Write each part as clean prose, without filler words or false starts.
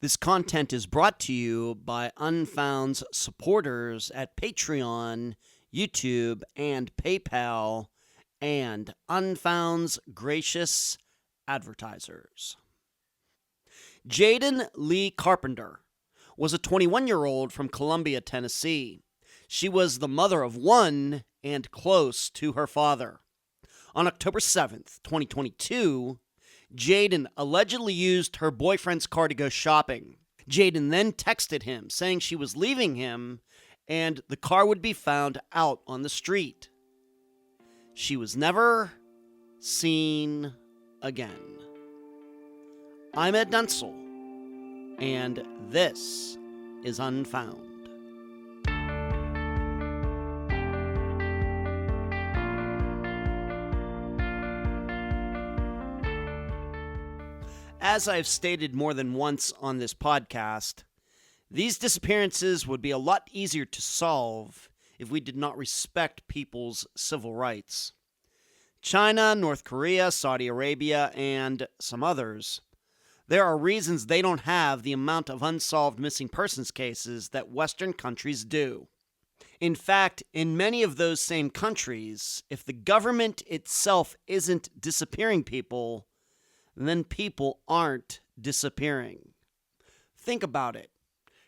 This content is brought to you by Unfound's supporters at Patreon, YouTube, and PayPal, and Unfound's gracious advertisers. Jaden Leigh Carpenter was a 21-year-old from Columbia, Tennessee. She was the mother of one and close to her father. On October 7th, 2022, Jaden allegedly used her boyfriend's car to go shopping. Jaden then texted him saying she was leaving him and the car would be found out on the street. She was never seen again. I'm Ed Dunsel, and this is Unfound. As I've stated more than once on this podcast, these disappearances would be a lot easier to solve if we did not respect people's civil rights. China, North Korea, Saudi Arabia, and some others, there are reasons they don't have the amount of unsolved missing persons cases that Western countries do. In fact, in many of those same countries, if the government itself isn't disappearing people, then people aren't disappearing. Think about it.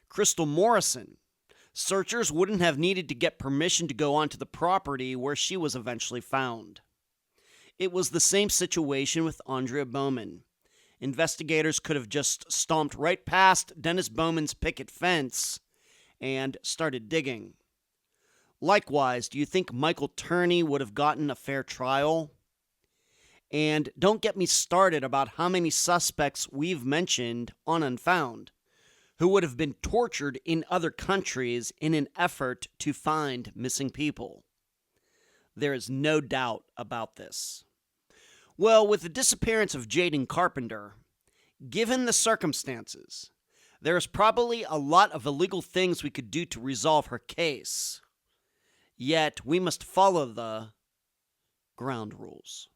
Crystal Morrison. Searchers wouldn't have needed to get permission to go onto the property where she was eventually found. It was the same situation with Andrea Bowman. Investigators could have just stomped right past Dennis Bowman's picket fence and started digging. Likewise, do you think Michael Turney would have gotten a fair trial? And don't get me started about how many suspects we've mentioned on Unfound who would have been tortured in other countries in an effort to find missing people. There is no doubt about this. Well, with the disappearance of Jaden Carpenter, given the circumstances, there is probably a lot of illegal things we could do to resolve her case. Yet, we must follow the ground rules.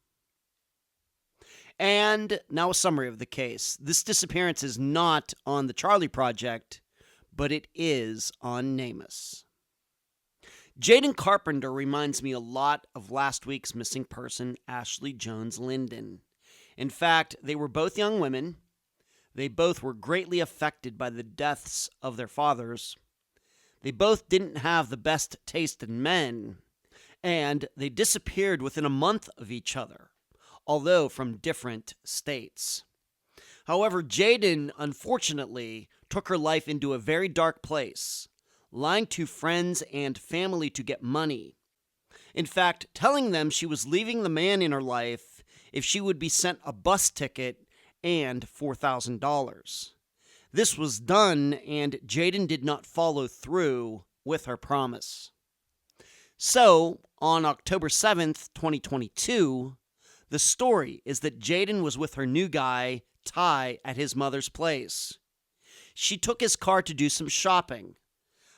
And now a summary of the case. This disappearance is not on the Charlie Project, but it is on NAMUS. Jaden Carpenter reminds me a lot of last week's missing person, Ashley Jones Linden. In fact, they were both young women. They both were greatly affected by the deaths of their fathers. They both didn't have the best taste in men, and they disappeared within a month of each other, although from different states. However, Jaden, unfortunately, took her life into a very dark place, lying to friends and family to get money. In fact, telling them she was leaving the man in her life if she would be sent a bus ticket and $4,000. This was done, and Jaden did not follow through with her promise. So, on October 7th, 2022, the story is that Jaden was with her new guy, Ty, at his mother's place. She took his car to do some shopping.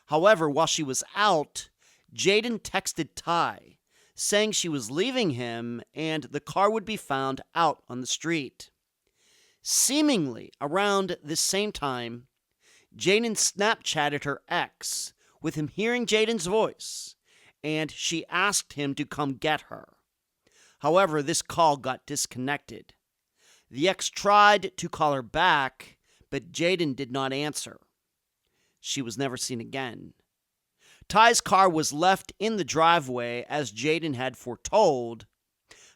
However, while she was out, Jaden texted Ty, saying she was leaving him and the car would be found out on the street. Seemingly around this same time, Jaden Snapchatted her ex with him hearing Jaden's voice, and she asked him to come get her. However, this call got disconnected. The ex tried to call her back, but Jaden did not answer. She was never seen again. Ty's car was left in the driveway as Jaden had foretold.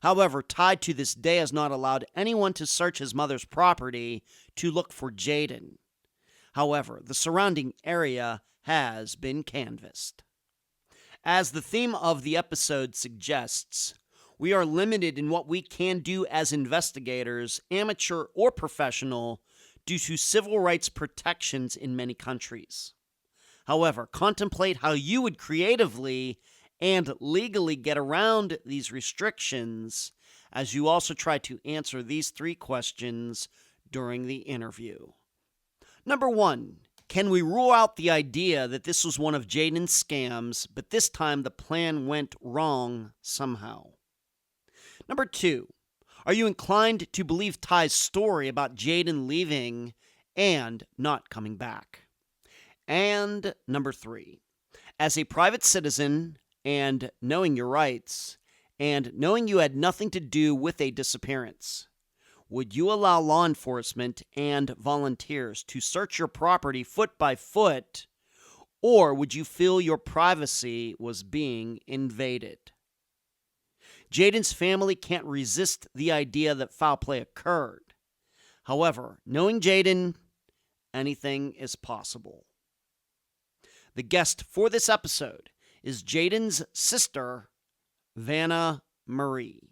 However, Ty to this day has not allowed anyone to search his mother's property to look for Jaden. However, the surrounding area has been canvassed. As the theme of the episode suggests, we are limited in what we can do as investigators, amateur or professional, due to civil rights protections in many countries. However, contemplate how you would creatively and legally get around these restrictions as you also try to answer these 3 questions during the interview. Number 1, can we rule out the idea that this was one of Jaden's scams, but this time the plan went wrong somehow? Number 2, are you inclined to believe Ty's story about Jaden leaving and not coming back. And number 3, as a private citizen and knowing your rights and knowing you had nothing to do with a disappearance, would you allow law enforcement and volunteers to search your property foot by foot, or would you feel your privacy was being invaded? Jaden's family can't resist the idea that foul play occurred. However, knowing Jaden, anything is possible. The guest for this episode is Jaden's sister, Vanna Marie.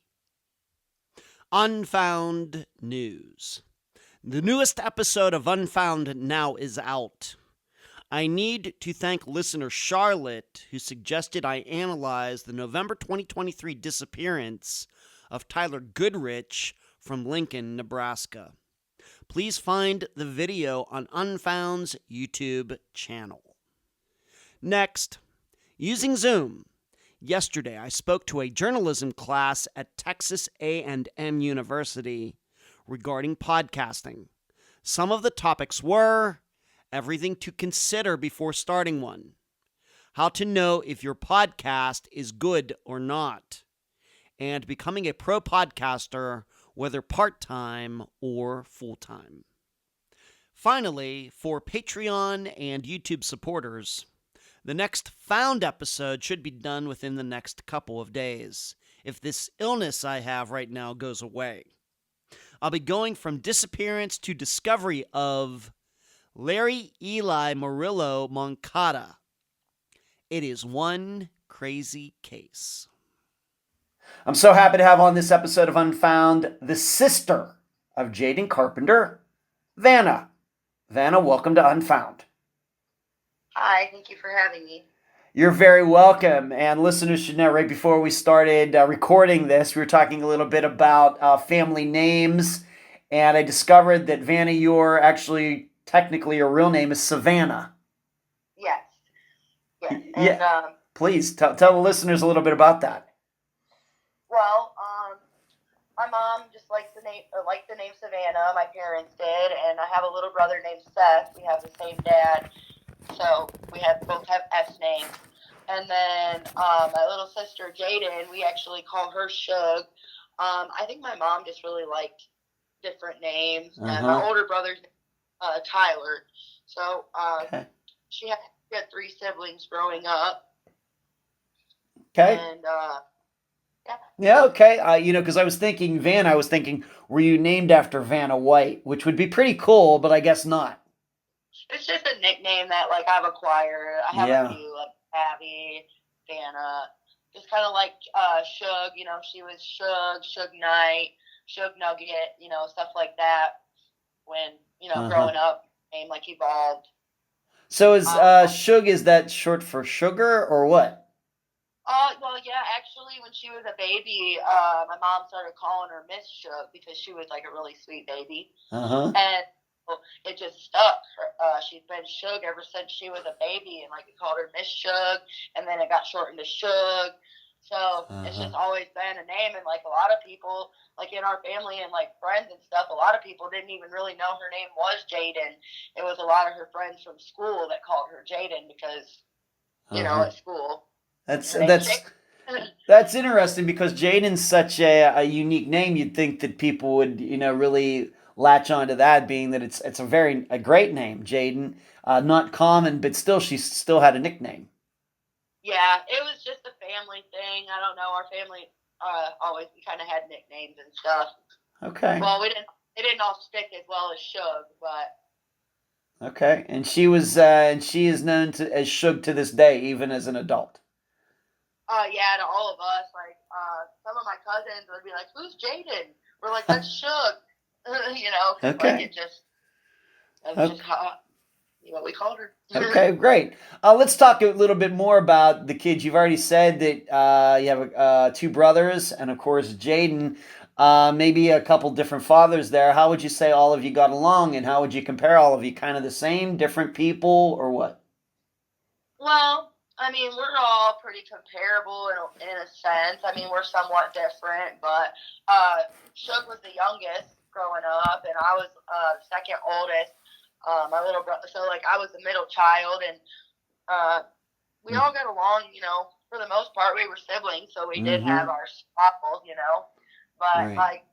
Unfound News. The newest episode of Unfound now is out. I need to thank listener Charlotte, who suggested I analyze the November 2023 disappearance of Tyler Goodrich from Lincoln, Nebraska. Please find the video on Unfound's YouTube channel. Next, using Zoom. Yesterday, I spoke to a journalism class at Texas A&M University regarding podcasting. Some of the topics were everything to consider before starting one, how to know if your podcast is good or not, and becoming a pro podcaster, whether part-time or full-time. Finally, for Patreon and YouTube supporters, the next Found episode should be done within the next couple of days, if this illness I have right now goes away. I'll be going from disappearance to discovery of Larry Eli Murillo Moncada. It is one crazy case. I'm so happy to have on this episode of Unfound the sister of Jaden Carpenter, Vanna. Vanna, welcome to Unfound. Hi, thank you for having me. You're very welcome. And listeners should know, right before we started recording this, we were talking a little bit about family names. And I discovered that, Vanna, your actually, technically, your real name is Savannah. Yes. And, yeah. Please, tell the listeners a little bit about that. Well, my mom just liked the name Savannah. My parents did. And I have a little brother named Seth. We have the same dad. So we both have S names. And then my little sister, Jaden, we actually call her Shug. I think my mom just really liked different names. And my older brother's Tyler. So okay. she had 3 siblings growing up. Okay. And, yeah, okay. Because I was thinking, were you named after Vanna White? Which would be pretty cool, but I guess not. It's just a nickname that, I've acquired. I have a few, Abby, Vanna. Just kind of like Shug, she was Shug Knight, Shug Nugget, stuff like that. When, growing up, name, evolved. So is Shug, is that short for sugar or what? Well, yeah, actually, when she was a baby, my mom started calling her Miss Shug because she was, a really sweet baby. And it just stuck. She's been Shug ever since she was a baby, and we called her Miss Shug, and then it got shortened to Shug. So it's just always been a name, and a lot of people, in our family and friends and stuff, a lot of people didn't even really know her name was Jaden. It was a lot of her friends from school that called her Jaden because, at school. That's interesting because Jaden's such a unique name. You'd think that people would, really latch onto that, being that it's a great name, Jaden. Not common, but she still had a nickname. Yeah, it was just a family thing. I don't know. Our family always kind of had nicknames and stuff. Okay. Well, it didn't all stick as well as Shug, but. Okay, and she is known as Shug to this day, even as an adult. Yeah, to all of us. Some of my cousins would be like, "Who's Jaden?" We're like, "That's Shug." Okay. Just what we called her. Okay, great. Let's talk a little bit more about the kids. You've already said that you have 2 brothers, and of course Jaden. Maybe a couple different fathers there. How would you say all of you got along, and how would you compare all of you? Kind of the same, different people, or what? Well, we're all pretty comparable in a sense. We're somewhat different, but Shug was the youngest growing up, and I was the second oldest. my little brother. So like I was the middle child, and we all got along. You know, for the most part, we were siblings, so we did have our squabbles. You know, but like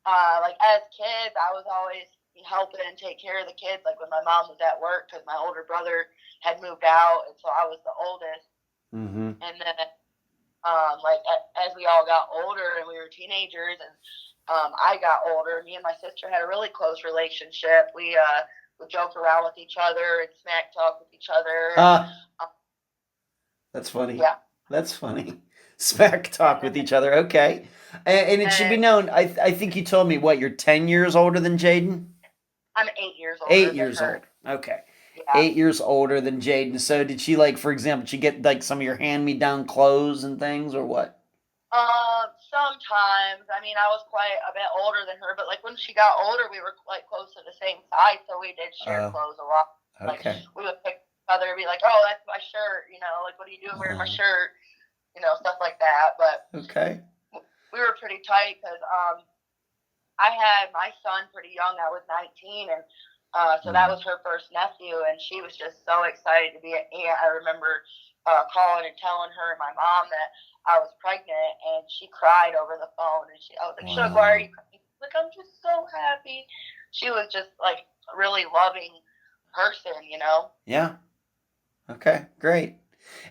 as kids, I was always helping and take care of the kids. Like when my mom was at work, because my older brother had moved out, and so I was the oldest. And then like as we all got older and we were teenagers, and I got older, me and my sister had a really close relationship. We would joke around with each other and smack talk with each other. That's funny. Yeah. That's funny. Smack talk with each other. Okay. And it should be known, I think you told me, what, you're 10 years older than Jaden? I'm 8 years older. 8 years old. Okay. Yeah. 8 years older than Jaden. So did she, like, for example, did she get, like, some of your hand-me-down clothes and things, or what? Sometimes. I mean, I was quite a bit older than her, but, like, when she got older, we were, like, close to the same size, so we did share clothes a lot. Okay. Like, we would pick each other and be like, oh, that's my shirt, you know, like, what are you doing wearing my shirt? You know, stuff like that. But okay, we were pretty tight because I had my son pretty young. I was 19, and so that was her first nephew, and she was just so excited to be an aunt. I remember calling and telling her and my mom that I was pregnant, and she cried over the phone. And I was like, Shug, why are you crying? Like, I'm just so happy. She was just like a really loving person, you know? Yeah. Okay, great.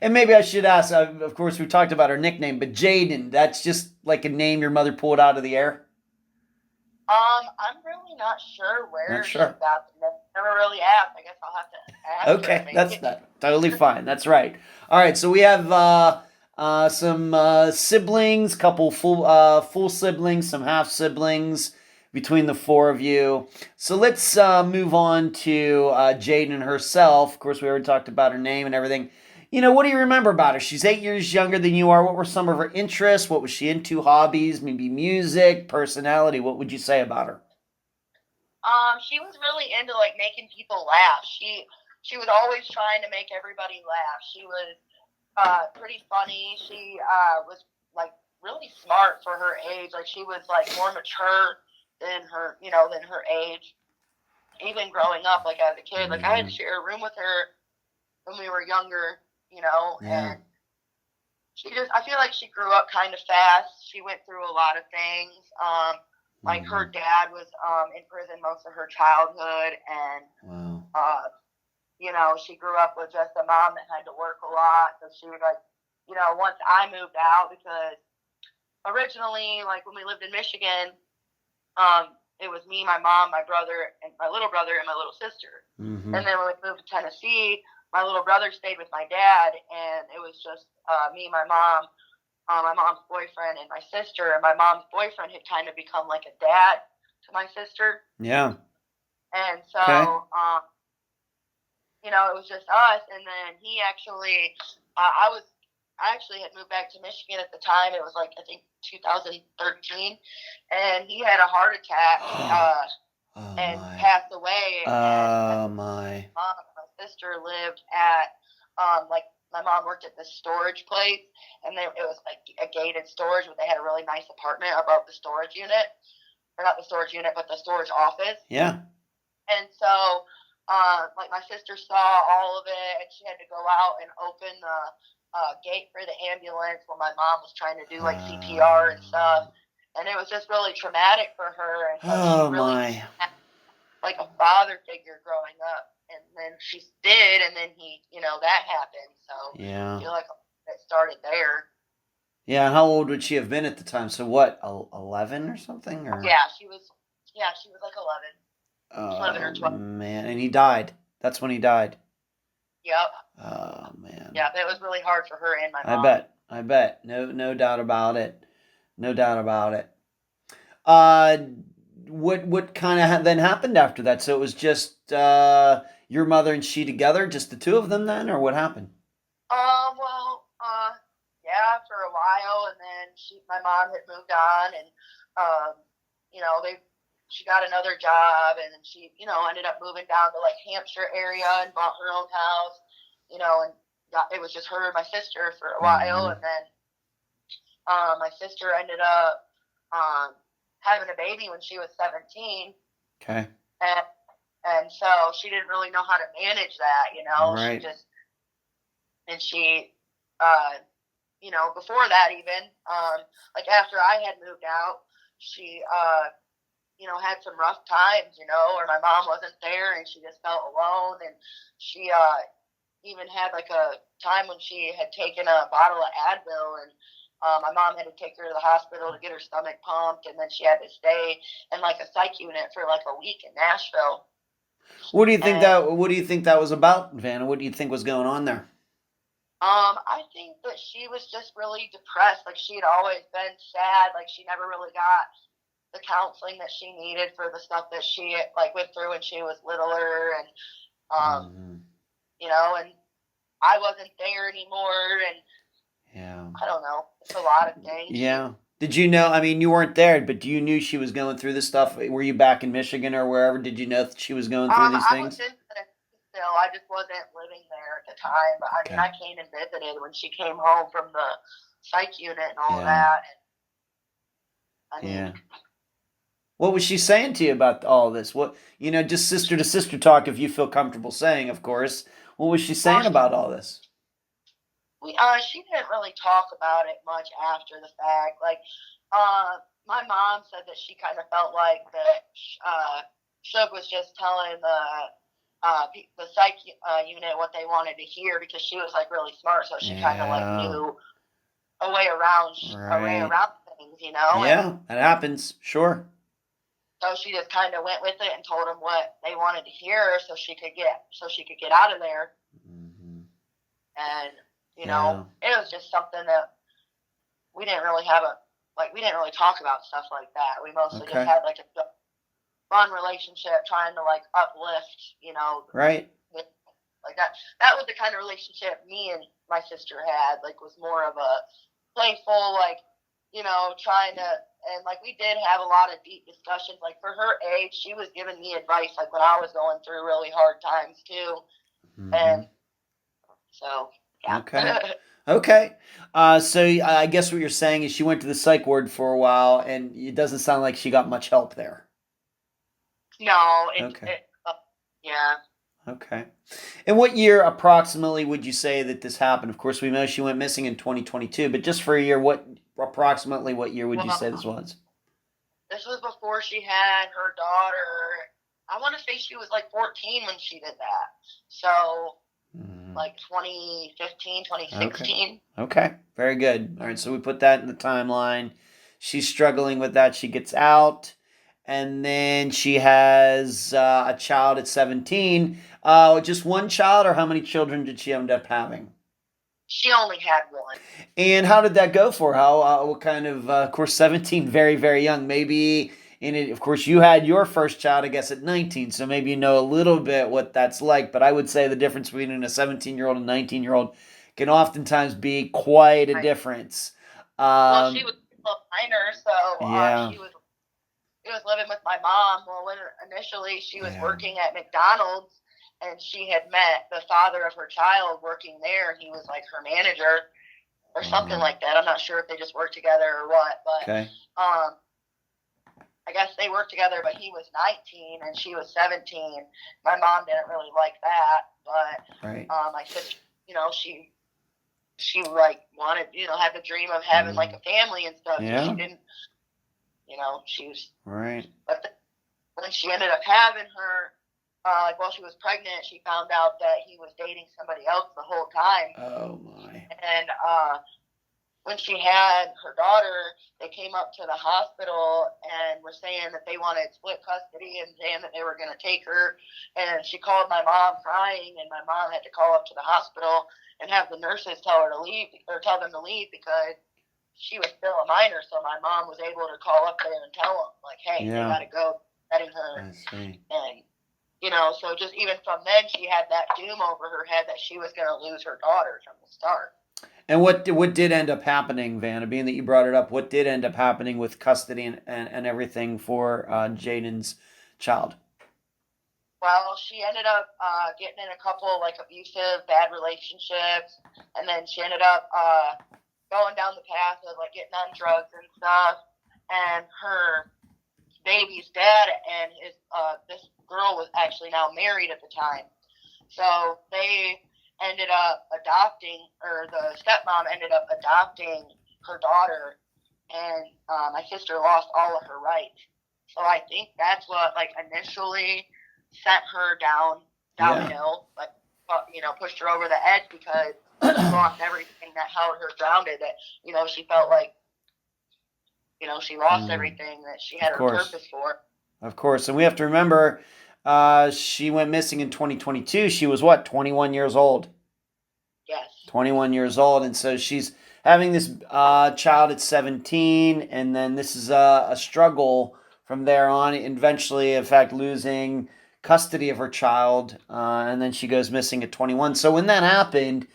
And maybe I should ask, of course, we talked about her nickname, but Jaden, that's just like a name your mother pulled out of the air? I'm really not sure where she got the name. Never really asked. I guess I'll have to ask her. Okay, that's totally fine. That's right. All right, so we have some siblings, couple full siblings, some half siblings between the four of you. So let's move on to Jaden herself. Of course, we already talked about her name and everything. You know, what do you remember about her? She's 8 years younger than you are. What were some of her interests? What was she into? Hobbies, maybe music, personality. What would you say about her? She was really into like making people laugh. She was always trying to make everybody laugh. She was pretty funny. She was like really smart for her age. Like she was like more mature than her, you know, than her age. Even growing up, like as a kid, like I had to share a room with her when we were younger, you know, and I feel like she grew up kind of fast. She went through a lot of things. Like her dad was in prison most of her childhood, and you know, she grew up with just a mom that had to work a lot. So she was like, you know, once I moved out, because originally, like when we lived in Michigan, it was me, my mom, my brother, and my little brother, and my little sister. And then when we moved to Tennessee, my little brother stayed with my dad, and it was just me, my mom, my mom's boyfriend, and my sister. And my mom's boyfriend had kind of become like a dad to my sister. Yeah. And so, you know, it was just us. And then he actually, I actually had moved back to Michigan at the time. It was like, I think 2013. And he had a heart attack and passed away. Oh, my. My sister lived at, like, my mom worked at this storage place, and it was like a gated storage, but they had a really nice apartment above the storage unit. Or not the storage unit, but the storage office. Yeah. And so, like, my sister saw all of it, and she had to go out and open the gate for the ambulance when my mom was trying to do, like, CPR and stuff. And it was just really traumatic for her. And so she really had, like, a father figure growing up. And then she did, and then you know, that happened. So I feel like it started there. Yeah, how old would she have been at the time? So what, 11 or something? Or? Yeah, she was like 11. 11 or 12. Man, and he died. That's when he died. Yep. Oh, man. Yeah, it was really hard for her and my mom. I bet. No doubt about it. No doubt about it. What kind of then happened after that? So it was just your mother and she together, just the two of them then, or what happened? Yeah, for a while, and then my mom had moved on, and you know, she got another job, and then she, you know, ended up moving down to like Hampshire area and bought her own house, you know, and it was just her and my sister for a while, and then my sister ended up having a baby when she was 17. Okay. And so she didn't really know how to manage that, you know. Right. You know, before that even, like after I had moved out, she, you know, had some rough times, you know, where my mom wasn't there and she just felt alone. And she even had like a time when she had taken a bottle of Advil, and my mom had to take her to the hospital to get her stomach pumped, and then she had to stay in like a psych unit for like a week in Nashville. What do you think that was about, Vanna? What do you think was going on there? I think that she was just really depressed. Like, she had always been sad. Like, she never really got the counseling that she needed for the stuff that she like went through when she was littler, and you know, and I wasn't there anymore, and I don't know, it's a lot of things. Yeah. Did you know? I mean, you weren't there, but you knew she was going through this stuff. Were you back in Michigan or wherever? Did you know that she was going through these I things? was in Tennessee still. I just wasn't living there at the time. But I mean, I came and visited when she came home from the psych unit and all that. And, I mean, what was she saying to you about all this? What, you know, just sister to sister talk, if you feel comfortable saying, of course. What was she saying about all this? She didn't really talk about it much after the fact. Like, my mom said that she kind of felt like that Shug was just telling the psych unit what they wanted to hear, because she was like really smart, so she kind of like knew a way around things, you know. Yeah, that happens, sure. So she just kind of went with it and told them what they wanted to hear, so she could get out of there. And you know, it was just something that we didn't really talk about stuff like that. We mostly just had like a fun relationship, trying to like uplift, you know. Right. Like that was the kind of relationship me and my sister had. Like, was more of a playful, like, you know, trying to, and like we did have a lot of deep discussions. Like, for her age, she was giving me advice like when I was going through really hard times too. And so, yeah. Okay. So I guess what you're saying is she went to the psych ward for a while, and it doesn't sound like she got much help there. No. Yeah. Okay. And what year approximately would you say that this happened? Of course, we know she went missing in 2022, but just for a year, what year would you say this was? This was before she had her daughter. I want to say she was like 14 when she did that. So, like 2015, 2016. Okay. Very good. All right, so we put that in the timeline. She's struggling with that. She gets out, and then she has a child at 17. Just one child, or how many children did she end up having? She only had one. And how did that go for her? What kind of course, 17, very, very young. Maybe of course, you had your first child, I guess, at 19, so maybe you know a little bit what that's like. But I would say the difference between a 17-year-old and a 19-year-old can oftentimes be quite a difference. Well, she was a minor, so she was living with my mom. Well, when initially she was working at McDonald's, and she had met the father of her child working there, and he was like her manager or something like that. I'm not sure if they just worked together or what, but I guess they worked together, but he was 19 and she was 17. My mom didn't really like that, but my sister, you know, she like wanted, you know, had the dream of having like a family and stuff. So she didn't, you know, she was But when she ended up having her, like while she was pregnant, she found out that he was dating somebody else the whole time. Oh my! And when she had her daughter, they came up to the hospital and were saying that they wanted split custody and saying that they were going to take her. And she called my mom crying, and my mom had to call up to the hospital and have the nurses tell them to leave because she was still a minor. So my mom was able to call up there and tell them, like, hey, they got to go, getting her. I see. And, you know, so just even from then, she had that doom over her head that she was going to lose her daughter from the start. And what did end up happening, Vanna, being that you brought it up, what did end up happening with custody and everything for Jaden's child? Well, she ended up getting in a couple like abusive, bad relationships, and then she ended up going down the path of like getting on drugs and stuff. And her baby's dad and girl was actually now married at the time. So they ended up adopting, or the stepmom ended up adopting her daughter, and my sister lost all of her rights. So I think that's what like initially sent her downhill, like pushed her over the edge, because she lost everything that held her grounded. That she felt like she lost everything that she had her purpose for. Of course, and we have to remember, she went missing in 2022. She was what, 21 years old? Yes. 21 years old, and so she's having this child at 17, and then this is a struggle from there on, eventually, in fact, losing custody of her child, and then she goes missing at 21. So when that happened,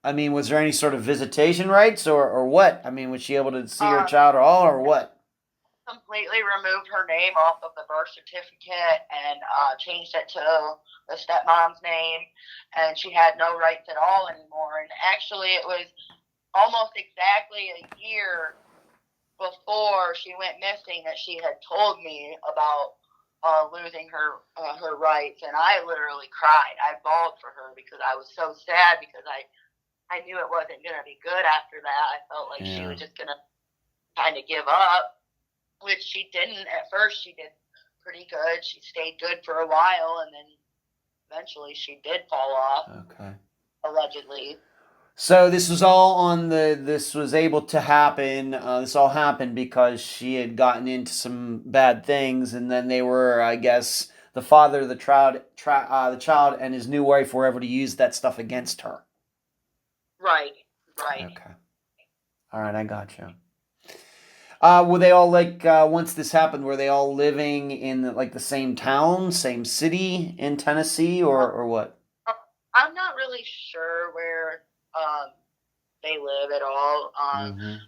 I mean, was there any sort of visitation rights or what? I mean, was she able to see her child at all, or what? Completely removed her name off of the birth certificate and changed it to the stepmom's name, and she had no rights at all anymore. And actually, it was almost exactly a year before she went missing that she had told me about losing her rights, and I literally cried. I bawled for her because I was so sad, because I knew it wasn't going to be good after that. I felt like she was just going to kind of give up, which she didn't. At first, she did pretty good. She stayed good for a while, and then eventually she did fall off. Okay. Allegedly. So this was all this was able to happen. This all happened because she had gotten into some bad things, and then they were, I guess, the father of the child and his new wife were able to use that stuff against her. Right. Okay. All right, I gotcha. Were they all once this happened, were they all living in the same town, same city in Tennessee, or what? I'm not really sure where they live at all.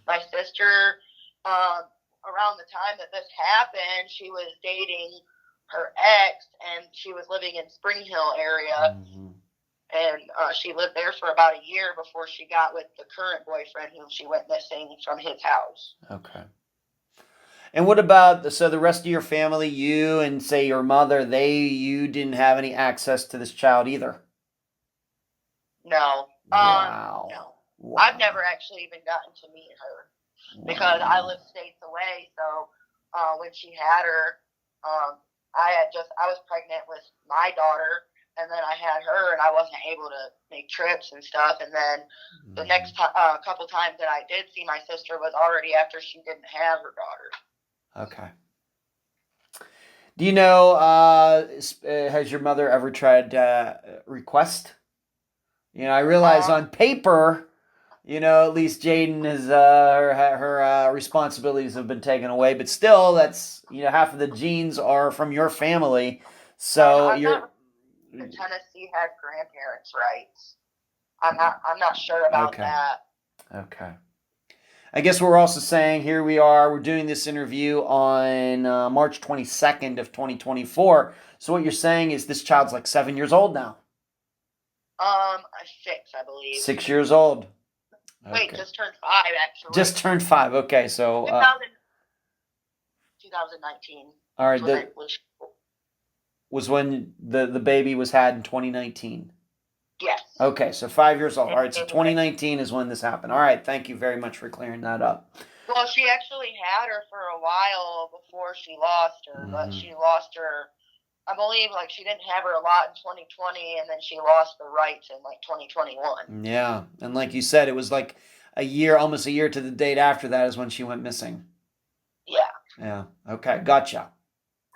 My sister, around the time that this happened, she was dating her ex, and she was living in Spring Hill area. And she lived there for about a year before she got with the current boyfriend, whom she went missing from his house. Okay. And what about the rest of your family, you and say your mother, you didn't have any access to this child either? No. Wow. No. Wow. I've never actually even gotten to meet her because I live states away. So when she had her, I was pregnant with my daughter, and then I had her, and I wasn't able to make trips and stuff. And then the next couple times that I did see my sister was already after she didn't have her daughter. Okay. Do you know, has your mother ever tried request? I realize on paper, at least Jaden is her responsibilities have been taken away, but still, that's half of the genes are from your family. So Tennessee had grandparents' rights. I'm not sure about that. Okay. I guess we're also saying here we're doing this interview on March 22nd of 2024. So what you're saying is this child's 7 years old now. 6, I believe. 6 years old. Okay. Wait, just turned 5, actually. Just turned 5. Okay, so 2019. All right, was when the baby was had in 2019. Yes. Okay, so 5 years old. All right, so 2019 is when this happened. All right, thank you very much for clearing that up. Well, she actually had her for a while before she lost her, but she lost her, I believe, she didn't have her a lot in 2020, and then she lost the rights in 2021. Yeah, and like you said, it was almost a year to the date after that is when she went missing. Yeah. Yeah, okay, gotcha.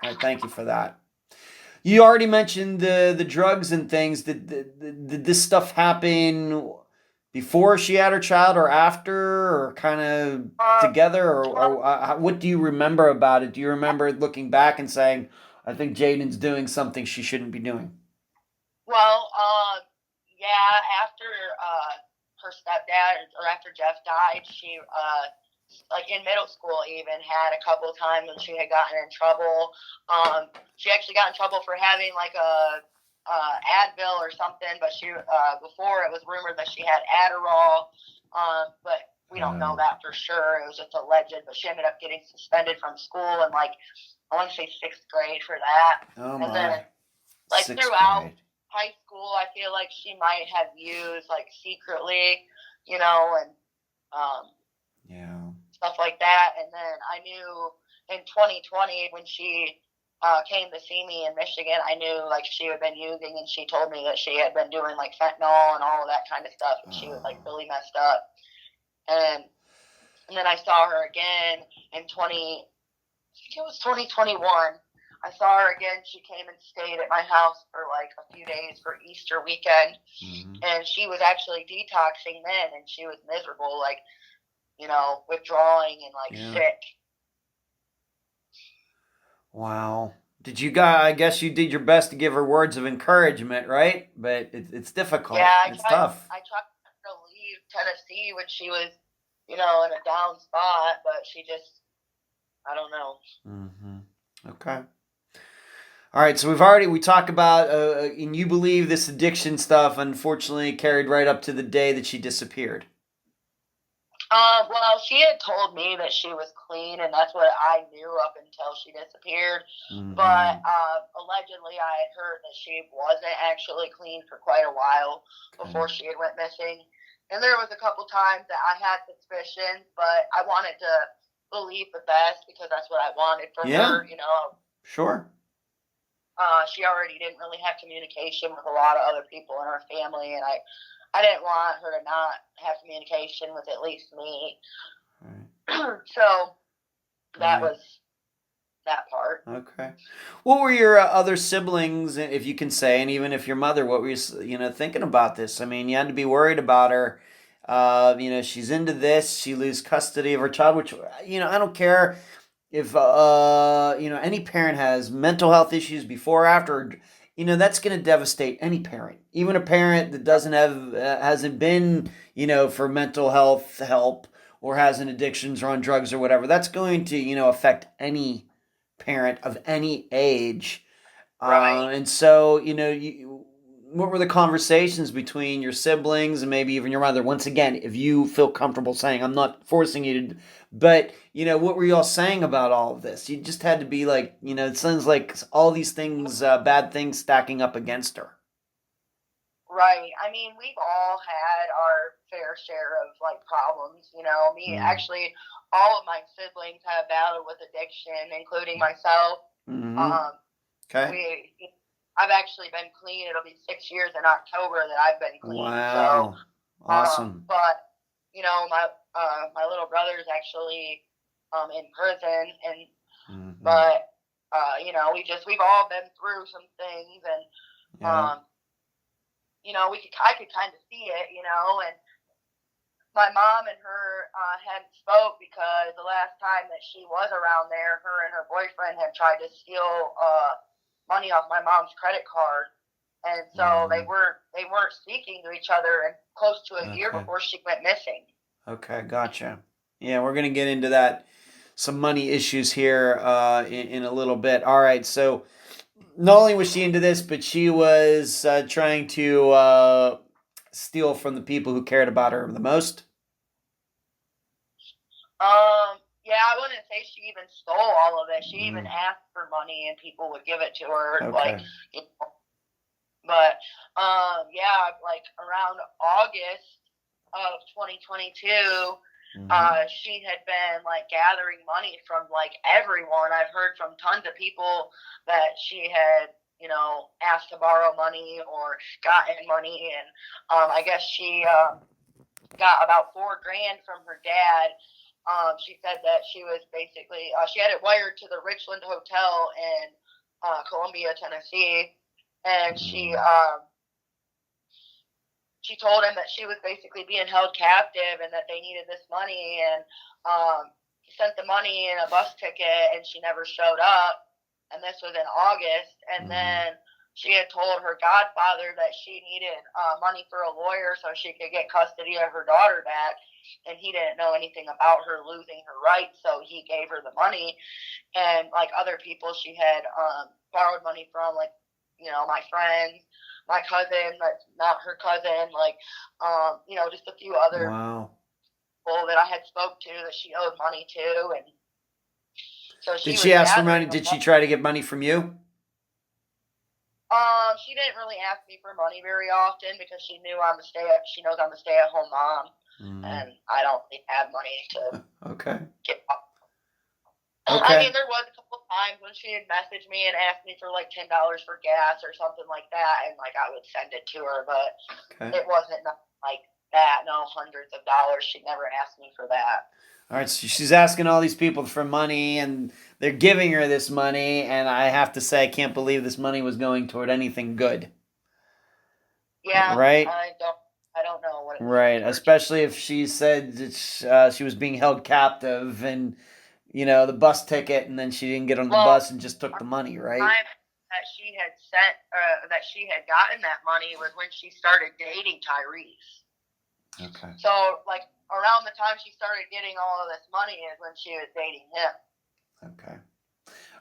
All right, thank you for that. You already mentioned the drugs and things. Did this stuff happen before she had her child or after, or kind of together, or what do you remember about it? Do you remember looking back and saying, I think Jaden's doing something she shouldn't be doing? Well, yeah, after her stepdad, or after Jeff died, she in middle school even had a couple of times when she had gotten in trouble. She actually got in trouble for having a Advil or something, but she before it was rumored that she had Adderall, but we don't know that for sure. It was just alleged, but she ended up getting suspended from school in I want to say 6th grade for that. Oh, and then like 6th throughout grade. high school, I feel like she might have used like secretly, you know, and Yeah. stuff like that. And then I knew in 2020 when she came to see me in Michigan, I knew like she had been using, and she told me that she had been doing like fentanyl and all of that kind of stuff, and she was like really messed up. And then I saw her again in I think it was 2021. I saw her again. She came and stayed at my house for like a few days for Easter weekend, and she was actually detoxing then, and she was miserable, like, you know, withdrawing and like sick. Wow. I guess you did your best to give her words of encouragement, right? But it's difficult. Yeah, it's tough. I tried to leave Tennessee when she was, you know, in a down spot, but she just, I don't know. Okay. All right, so we talk about, and you believe this addiction stuff unfortunately carried right up to the day that she disappeared. Well, she had told me that she was clean, and that's what I knew up until she disappeared. But allegedly, I had heard that she wasn't actually clean for quite a while before she had went missing. And there was a couple times that I had suspicions, but I wanted to believe the best because that's what I wanted for her, you know. Sure. She already didn't really have communication with a lot of other people in her family, and I didn't want her to not have communication with at least me. Right. So that was that part. Okay. What were your other siblings, if you can say, and even if your mother, what were you thinking about this? I mean, you had to be worried about her. She's into this. She loses custody of her child, which, I don't care if, any parent has mental health issues before or after. That's going to devastate any parent, even a parent that hasn't been, for mental health help or has an addictions or on drugs or whatever. That's going to, affect any parent of any age. Right. And so, what were the conversations between your siblings and maybe even your mother? Once again, if you feel comfortable saying, I'm not forcing you to, but, what were you all saying about all of this? You just had to be like, it sounds like all these things, bad things stacking up against her. Right. I mean, we've all had our fair share of like problems, actually all of my siblings have battled with addiction, including myself. Okay. I've actually been clean. It'll be 6 years in October that I've been clean. Wow. So, awesome. But my little brother's actually in prison, and but we've all been through some things, and I could kind of see it, and my mom and her hadn't spoke because the last time that she was around there, her and her boyfriend had tried to steal money off my mom's credit card, and so they weren't speaking to each other in close to a year before she went missing. Okay, gotcha. Yeah, we're gonna get into that, some money issues here in a little bit. All right, so not only was she into this, but she was trying to steal from the people who cared about her the most. Yeah, I wouldn't say she even stole all of it. She even asked for money, and people would give it to her. Okay. But like around August of 2022, she had been like gathering money from like everyone. I've heard from tons of people that she had, asked to borrow money or gotten money, and I guess she got about $4,000 from her dad. She said that she was basically she had it wired to the Richland Hotel in Columbia, Tennessee, and she told him that she was basically being held captive and that they needed this money, and he sent the money in a bus ticket, and she never showed up, and this was in August, and then she had told her godfather that she needed money for a lawyer so she could get custody of her daughter back, and he didn't know anything about her losing her rights, so he gave her the money. And like other people she had borrowed money from, like, my friends, my cousin, that's not her cousin, like, just a few other people that I had spoke to that she owed money to. And so did she ask for money? Did she try to get money from you? She didn't really ask me for money very often because she knows I'm a stay-at-home mom, and I don't really have money to Okay. get. Okay. I mean, there was a couple times when she had messaged me and asked me for like $10 for gas or something like that, and like I would send it to her, but it wasn't like that. No, hundreds of dollars. She never asked me for that. All right, so she's asking all these people for money, and they're giving her this money, and I have to say, I can't believe this money was going toward anything good. Yeah, right. I don't know what it was. Right, especially if she said that she was being held captive, and the bus ticket, and then she didn't get on the bus and just took the money, right? That she had gotten that money was when she started dating Tyrese. Okay. So, like, around the time she started getting all of this money is when she was dating him. Okay.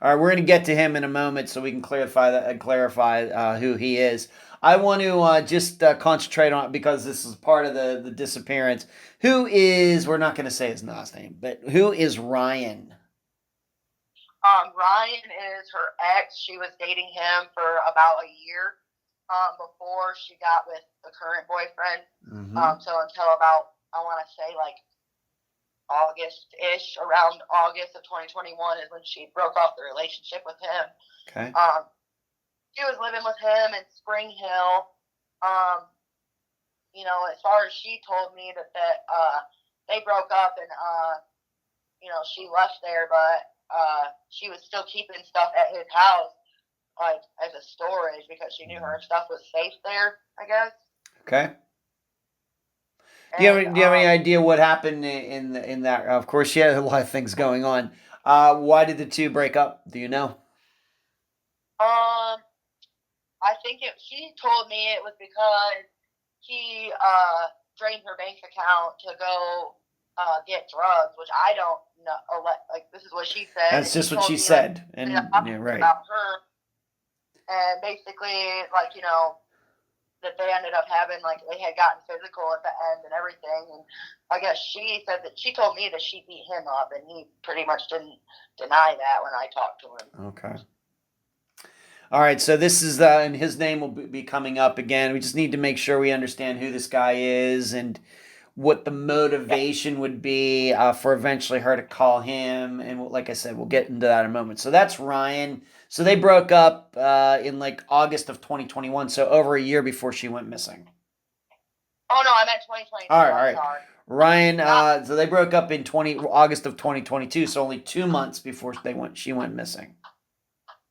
All right, we're going to get to him in a moment so we can clarify who he is. I want to just concentrate on it because this is part of the disappearance. Who is, we're not going to say his last name, but who is Ryan? Ryan is her ex. She was dating him for about a year before she got with the current boyfriend. So until about, I want to say, like, August-ish, around August of 2021 is when she broke off the relationship with him. Okay. She was living with him in Spring Hill. As far as she told me that they broke up and, she left there, but she was still keeping stuff at his house, like, as a storage because she knew her stuff was safe there, I guess. Okay. Do you have any idea what happened in that? Of course, she had a lot of things going on. Why did the two break up? Do you know? I think she told me it was because he drained her bank account to go get drugs, which I don't know. Like, this is what she said. That's just what she said. And yeah, right. About her, and basically, like, that they ended up having, like, they had gotten physical at the end and everything. And I guess she said that she told me that she beat him up, and he pretty much didn't deny that when I talked to him. Okay. All right, so this is, and his name will be coming up again. We just need to make sure we understand who this guy is and what the motivation would be for eventually her to call him. And like I said, we'll get into that in a moment. So that's Ryan. So they broke up in like August of 2021, so over a year before she went missing. Oh, no, I meant 2022. All right. Ryan, so they broke up in August of 2022, so only 2 months before she went missing.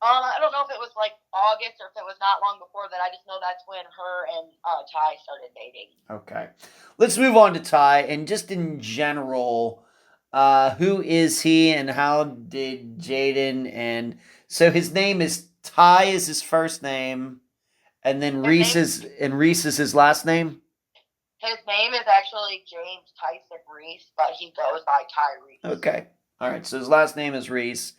I don't know if it was like August or if it was not long before that. I just know that's when her and Ty started dating. Okay. Let's move on to Ty. And just in general, who is he and how did Jaden and... So his name is Ty is his first name, and then Reese is his last name? His name is actually James Tyson Reese, but he goes by Tyrese. Okay. All right. So his last name is Reese.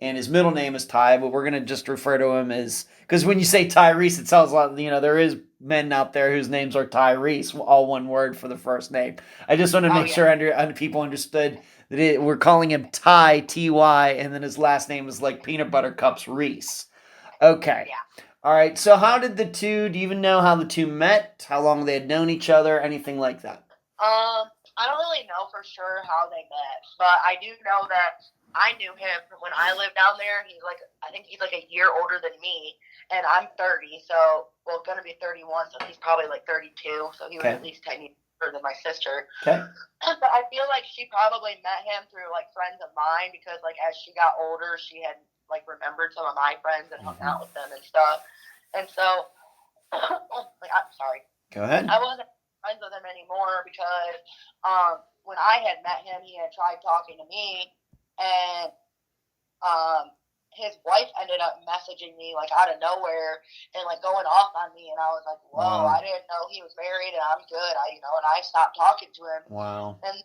And his middle name is Ty, but we're going to just refer to him as... Because when you say Tyrese, it sounds like, there is men out there whose names are Tyrese, all one word for the first name. I just want to make sure people understood that we're calling him Ty, T-Y, and then his last name is like Peanut Butter Cups Reese. Okay. Yeah. All right, so how did do you even know how the two met? How long they had known each other? Anything like that? I don't really know for sure how they met, but I do know that I knew him from when I lived down there. I think he's like a year older than me, and I'm 30, going to be 31, so he's probably like 32, so he was at least 10 years older than my sister. Okay. But I feel like she probably met him through, like, friends of mine, because, like, as she got older, she had, like, remembered some of my friends and hung out with them and stuff. And so, I'm sorry. Go ahead. I wasn't friends with him anymore because when I had met him, he had tried talking to me, and his wife ended up messaging me, like, out of nowhere and, like, going off on me, and I was like, whoa, wow. I didn't know he was married, and I'm good, and I stopped talking to him. Wow. And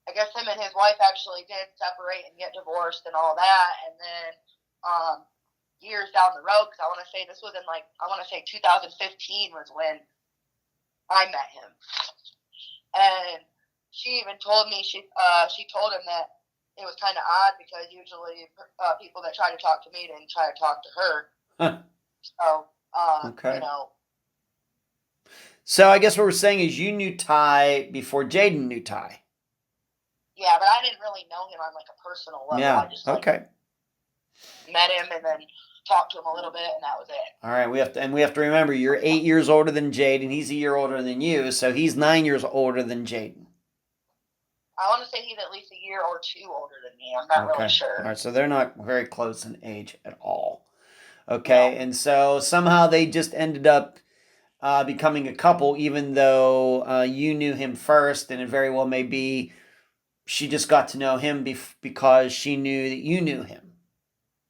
I guess him and his wife actually did separate and get divorced and all that, and then years down the road, because I want to say this was in, 2015 was when I met him. And she even told me, she told him that it was kind of odd because usually people that try to talk to me didn't try to talk to her. Huh. So Okay. You know. So I guess what we're saying is you knew Ty before Jaden knew Ty. Yeah, but I didn't really know him on like a personal level. Yeah. I just met him and then talked to him a little bit, and that was it. All right, we have to remember you're 8 years older than Jaden. He's a year older than you, so he's 9 years older than Jaden. I want to say he's at least a year or two older than me. I'm not really sure. All right, so they're not very close in age at all. Okay, no. And so somehow they just ended up becoming a couple, even though you knew him first, and it very well may be she just got to know him because she knew that you knew him.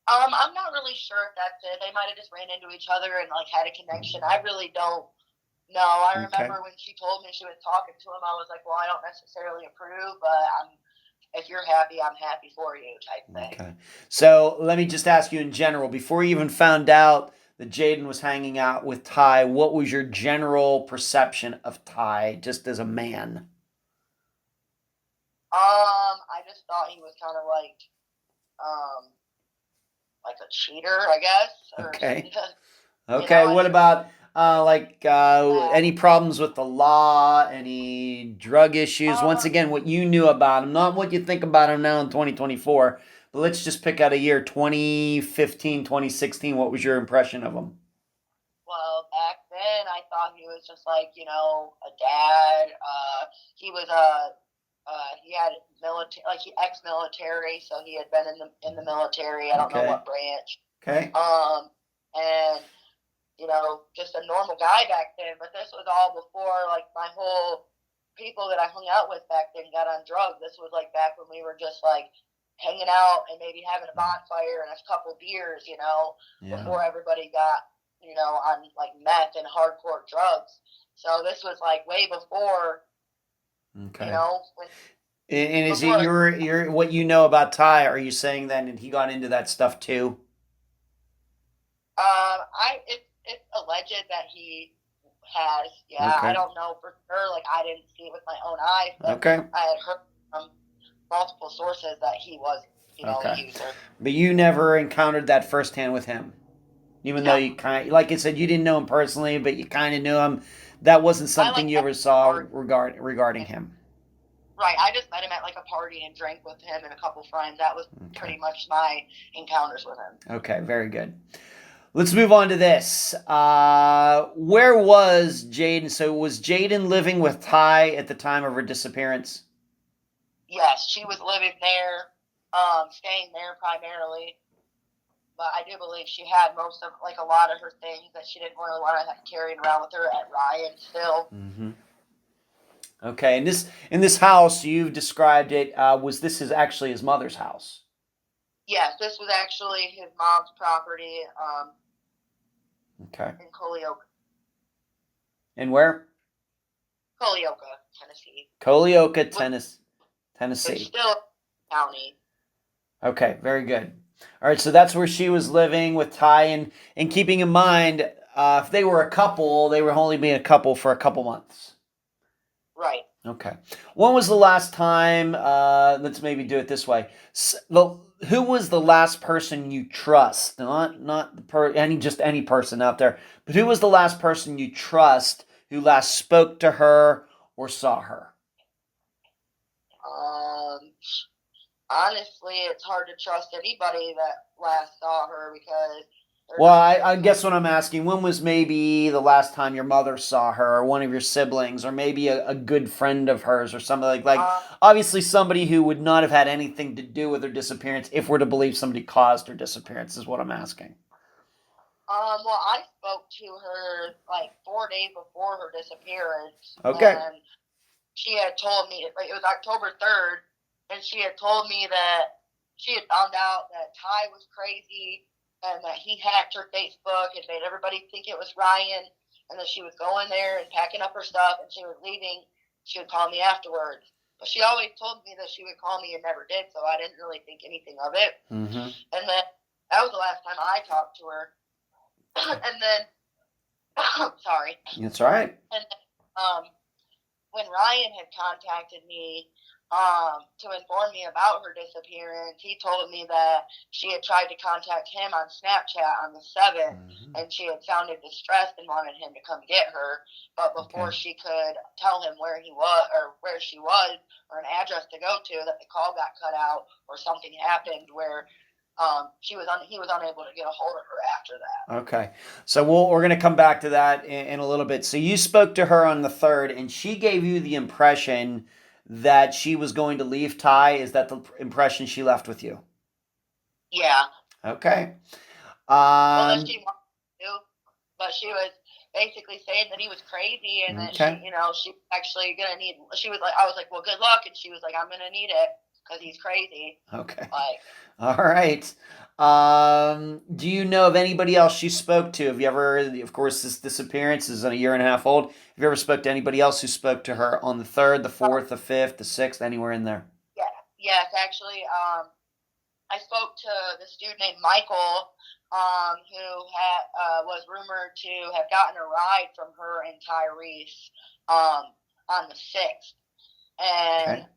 I'm not really sure if that's it. They might have just ran into each other and like had a connection. I really don't know. I remember when she told me she was talking to him, I was like, well, I don't necessarily approve, but if you're happy, I'm happy for you type thing. Okay. So let me just ask you in general, before you even found out that Jaden was hanging out with Ty, what was your general perception of Ty just as a man? I just thought he was kind of like a cheater, I guess. Okay. Okay. What about any problems with the law? Any drug issues? Once again, what you knew about him, not what you think about him now in 2024. But let's just pick out a year, 2015, 2016. What was your impression of him? Well, back then, I thought he was just like, a dad. He was he had military, like ex-military, so he had been in the military. I don't know what branch. Okay. And just a normal guy back then. But this was all before like my whole people that I hung out with back then got on drugs. This was like back when we were just like hanging out and maybe having a bonfire and a couple beers, before everybody got on like meth and hardcore drugs. So this was like way before. Okay. And is it your what you know about Ty? Are you saying then that he got into that stuff too? It's alleged that he has. Yeah, okay. I don't know for sure. Like I didn't see it with my own eyes, but I had heard from multiple sources that he was, a user. But you never encountered that firsthand with him, even though you kind of, like I said, you didn't know him personally, but you kind of knew him. That wasn't something you ever saw regarding him. Right, I just met him at like a party and drank with him and a couple friends. That was pretty much my encounters with him. Okay, very good. Let's move on to this. Where was Jaden? So was Jaden living with Ty at the time of her disappearance? Yes, she was living there, staying there primarily. But I do believe she had most of, like, a lot of her things that she didn't really want to have carrying around with her at Ryan still. Mm-hmm. Okay, and in this house, you've described it, was this actually his mother's house? Yes, this was actually his mom's property in Colioca. And where? Colioca, Tennessee. Colioca, Tennessee. It's still county. Okay, very good. All right, so that's where she was living with Ty, and keeping in mind, if they were a couple, they were only being a couple for a couple months. Right. Okay. When was the last time, let's maybe do it this way. Who was the last person you trust? Not any person out there, but who was the last person you trust who last spoke to her or saw her? Honestly, it's hard to trust anybody that last saw her because... Well, I guess what I'm asking, when was maybe the last time your mother saw her or one of your siblings or maybe a good friend of hers or something like obviously somebody who would not have had anything to do with her disappearance if we're to believe somebody caused her disappearance is what I'm asking. Well, I spoke to her like 4 days before her disappearance. Okay. And she had told me, like, it was October 3rd, and she had told me that she had found out that Ty was crazy and that he hacked her Facebook and made everybody think it was Ryan, and that she was going there and packing up her stuff and she was leaving. She would call me afterwards. But she always told me that she would call me and never did, so I didn't really think anything of it. Mm-hmm. And then that was the last time I talked to her. And then, sorry. That's all right. And then, when Ryan had contacted me, to inform me about her disappearance. He told me that she had tried to contact him on Snapchat on the 7th, and she had sounded distressed and wanted him to come get her. But before she could tell him where he was or where she was or an address to go to, that the call got cut out or something happened where he was unable to get a hold of her after that. Okay. So we're going to come back to that in a little bit. So you spoke to her on the 3rd, and she gave you the impression that she was going to leave Ty. Is that the impression she left with you? Yeah. Okay. Well, that she wanted to, but she was basically saying that he was crazy and that she was actually going to need, she was like, I was like, well, good luck. And she was like, I'm going to need it because he's crazy. Okay. Like, all right. Do you know of anybody else she spoke to? Have you ever, of course, this disappearance is a year and a half old. Have you ever spoke to anybody else who spoke to her on the 3rd, the 4th, the 5th, the 6th, anywhere in there? Yeah. Yes, actually, I spoke to this dude named Michael, who was rumored to have gotten a ride from her and Tyrese on the 6th. And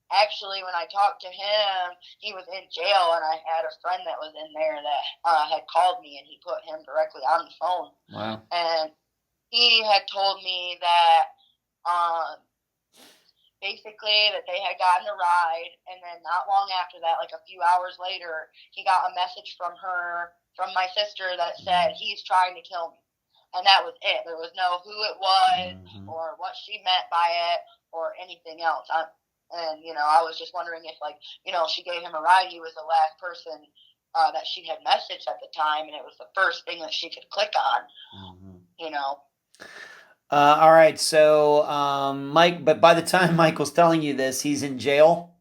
actually, when I talked to him, he was in jail, and I had a friend that was in there that had called me, and he put him directly on the phone. Wow. And he had told me that basically that they had gotten a ride, and then not long after that, like a few hours later, he got a message from my sister that said, he's trying to kill me. And that was it. There was no who it was or what she meant by it or anything else. And, I was just wondering if, she gave him a ride. He was the last person that she had messaged at the time, and it was the first thing that she could click on, All right, so Mike, but by the time Michael's telling you this, he's in jail?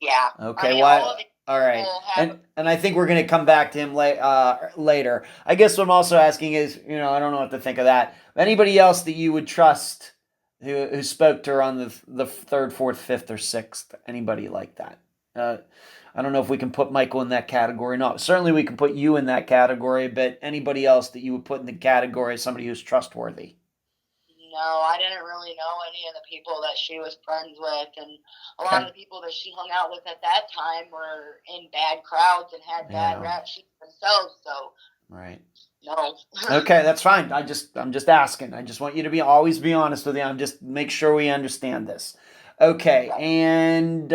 Yeah. Okay, why? All right, and I think we're going to come back to him later. I guess what I'm also asking is, I don't know what to think of that. Anybody else that you would trust who spoke to her on the 3rd, 4th, 5th, or 6th? Anybody like that? I don't know if we can put Michael in that category. No, certainly we can put you in that category, but anybody else that you would put in the category as somebody who's trustworthy? No, I didn't really know any of the people that she was friends with, and a lot of the people that she hung out with at that time were in bad crowds and had bad rap sheets themselves, so. Right. No. Okay, that's fine. I'm just asking. I just want you to always be honest with you. I'm just make sure we understand this. Okay, and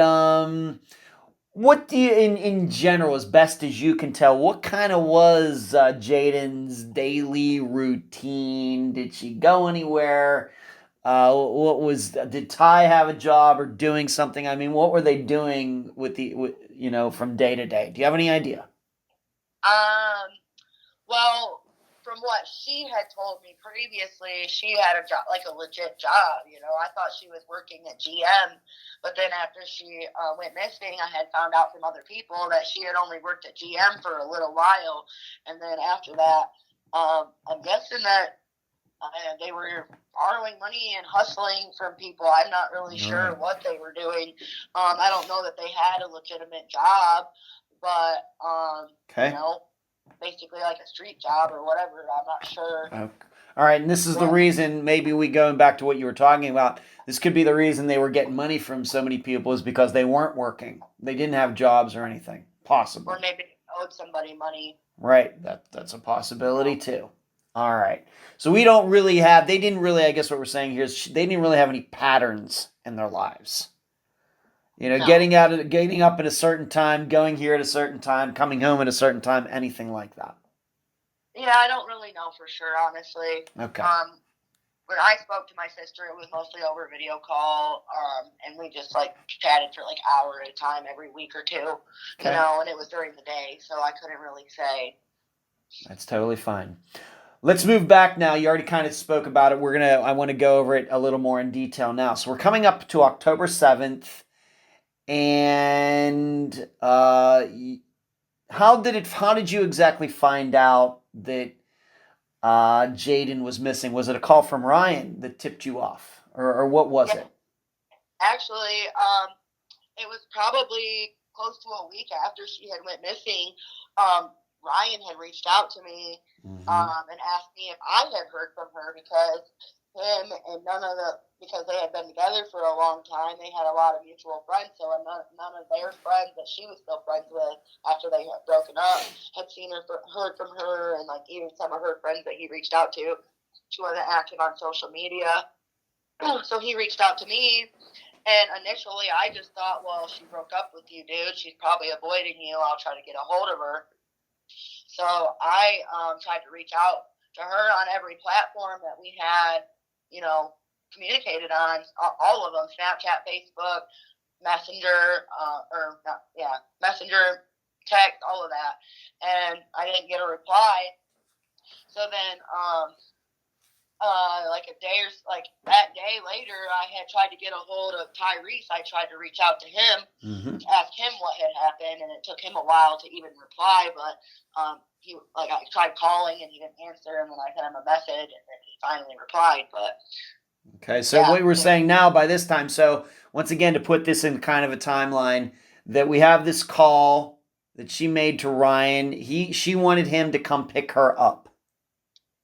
what do you, in general, as best as you can tell, what kind of was Jaden's daily routine? Did she go anywhere? Did Ty have a job or doing something? I mean, what were they doing from day to day? Do you have any idea? Well, from what she had told me previously, she had a job, like a legit job. I thought she was working at GM, but then after she went missing, I had found out from other people that she had only worked at GM for a little while, and then after that, I'm guessing that they were borrowing money and hustling from people. I'm not really sure what they were doing. I don't know that they had a legitimate job, but basically like a street job or whatever. I'm not sure. Okay. All right, and this is the reason, maybe we going back to what you were talking about, this could be the reason they were getting money from so many people is because they weren't working. They didn't have jobs or anything. Possible. Or maybe they owed somebody money. Right, that's a possibility too. All right. So they didn't really, I guess what we're saying here is they didn't really have any patterns in their lives. No. Getting up at a certain time, going here at a certain time, coming home at a certain time, anything like that. Yeah, I don't really know for sure, honestly. Okay. When I spoke to my sister, it was mostly over video call, and we just chatted for an hour at a time every week or two, and it was during the day, so I couldn't really say. That's totally fine. Let's move back now. You already kind of spoke about it. I want to go over it a little more in detail now. So we're coming up to October 7th. And how did you exactly find out that Jaden was missing? Was it a call from Ryan that tipped you off, or what was it? Actually, it was probably close to a week after she had went missing. Ryan had reached out to me and asked me if I had heard from her, because him and because they had been together for a long time, they had a lot of mutual friends, so none of their friends that she was still friends with after they had broken up had heard from her, and like even some of her friends that he reached out to, she wasn't active on social media. So he reached out to me, and initially I just thought, well, she broke up with you, dude. She's probably avoiding you. I'll try to get a hold of her. So I tried to reach out to her on every platform that we had, communicated on, all of them: Snapchat, Facebook, Messenger, Messenger, text, all of that. And I didn't get a reply. So then, that day later, I had tried to get a hold of Tyrese. I tried to reach out to him, to ask him what had happened, and it took him a while to even reply. But I tried calling and he didn't answer, and then I sent him a message, and then he finally replied. But okay, so what we're saying now by this time, so once again, to put this in kind of a timeline, that we have this call that she made to Ryan. She wanted him to come pick her up.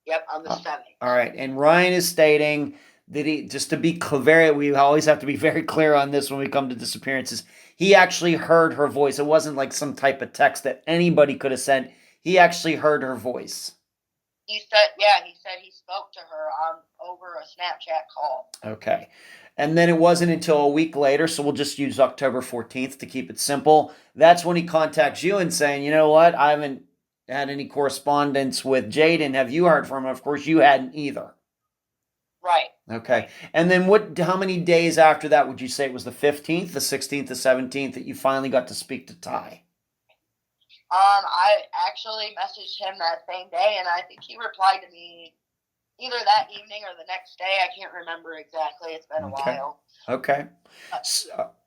Yep, on the 7th. All right, and Ryan is stating that just to be clear, we always have to be very clear on this when we come to disappearances. He actually heard her voice. It wasn't like some type of text that anybody could have sent. He actually heard her voice. He said he spoke to her over a Snapchat call. Okay. And then it wasn't until a week later, so we'll just use October 14th to keep it simple. That's when he contacts you and saying, you know what, I haven't had any correspondence with Jaden. Have you heard from him? Of course, you hadn't either. Right. Okay. And then how many days after that would you say it was? The 15th, the 16th, the 17th that you finally got to speak to Ty? I actually messaged him that same day, and I think he replied to me either that evening or the next day. I can't remember exactly. It's been a while. Okay.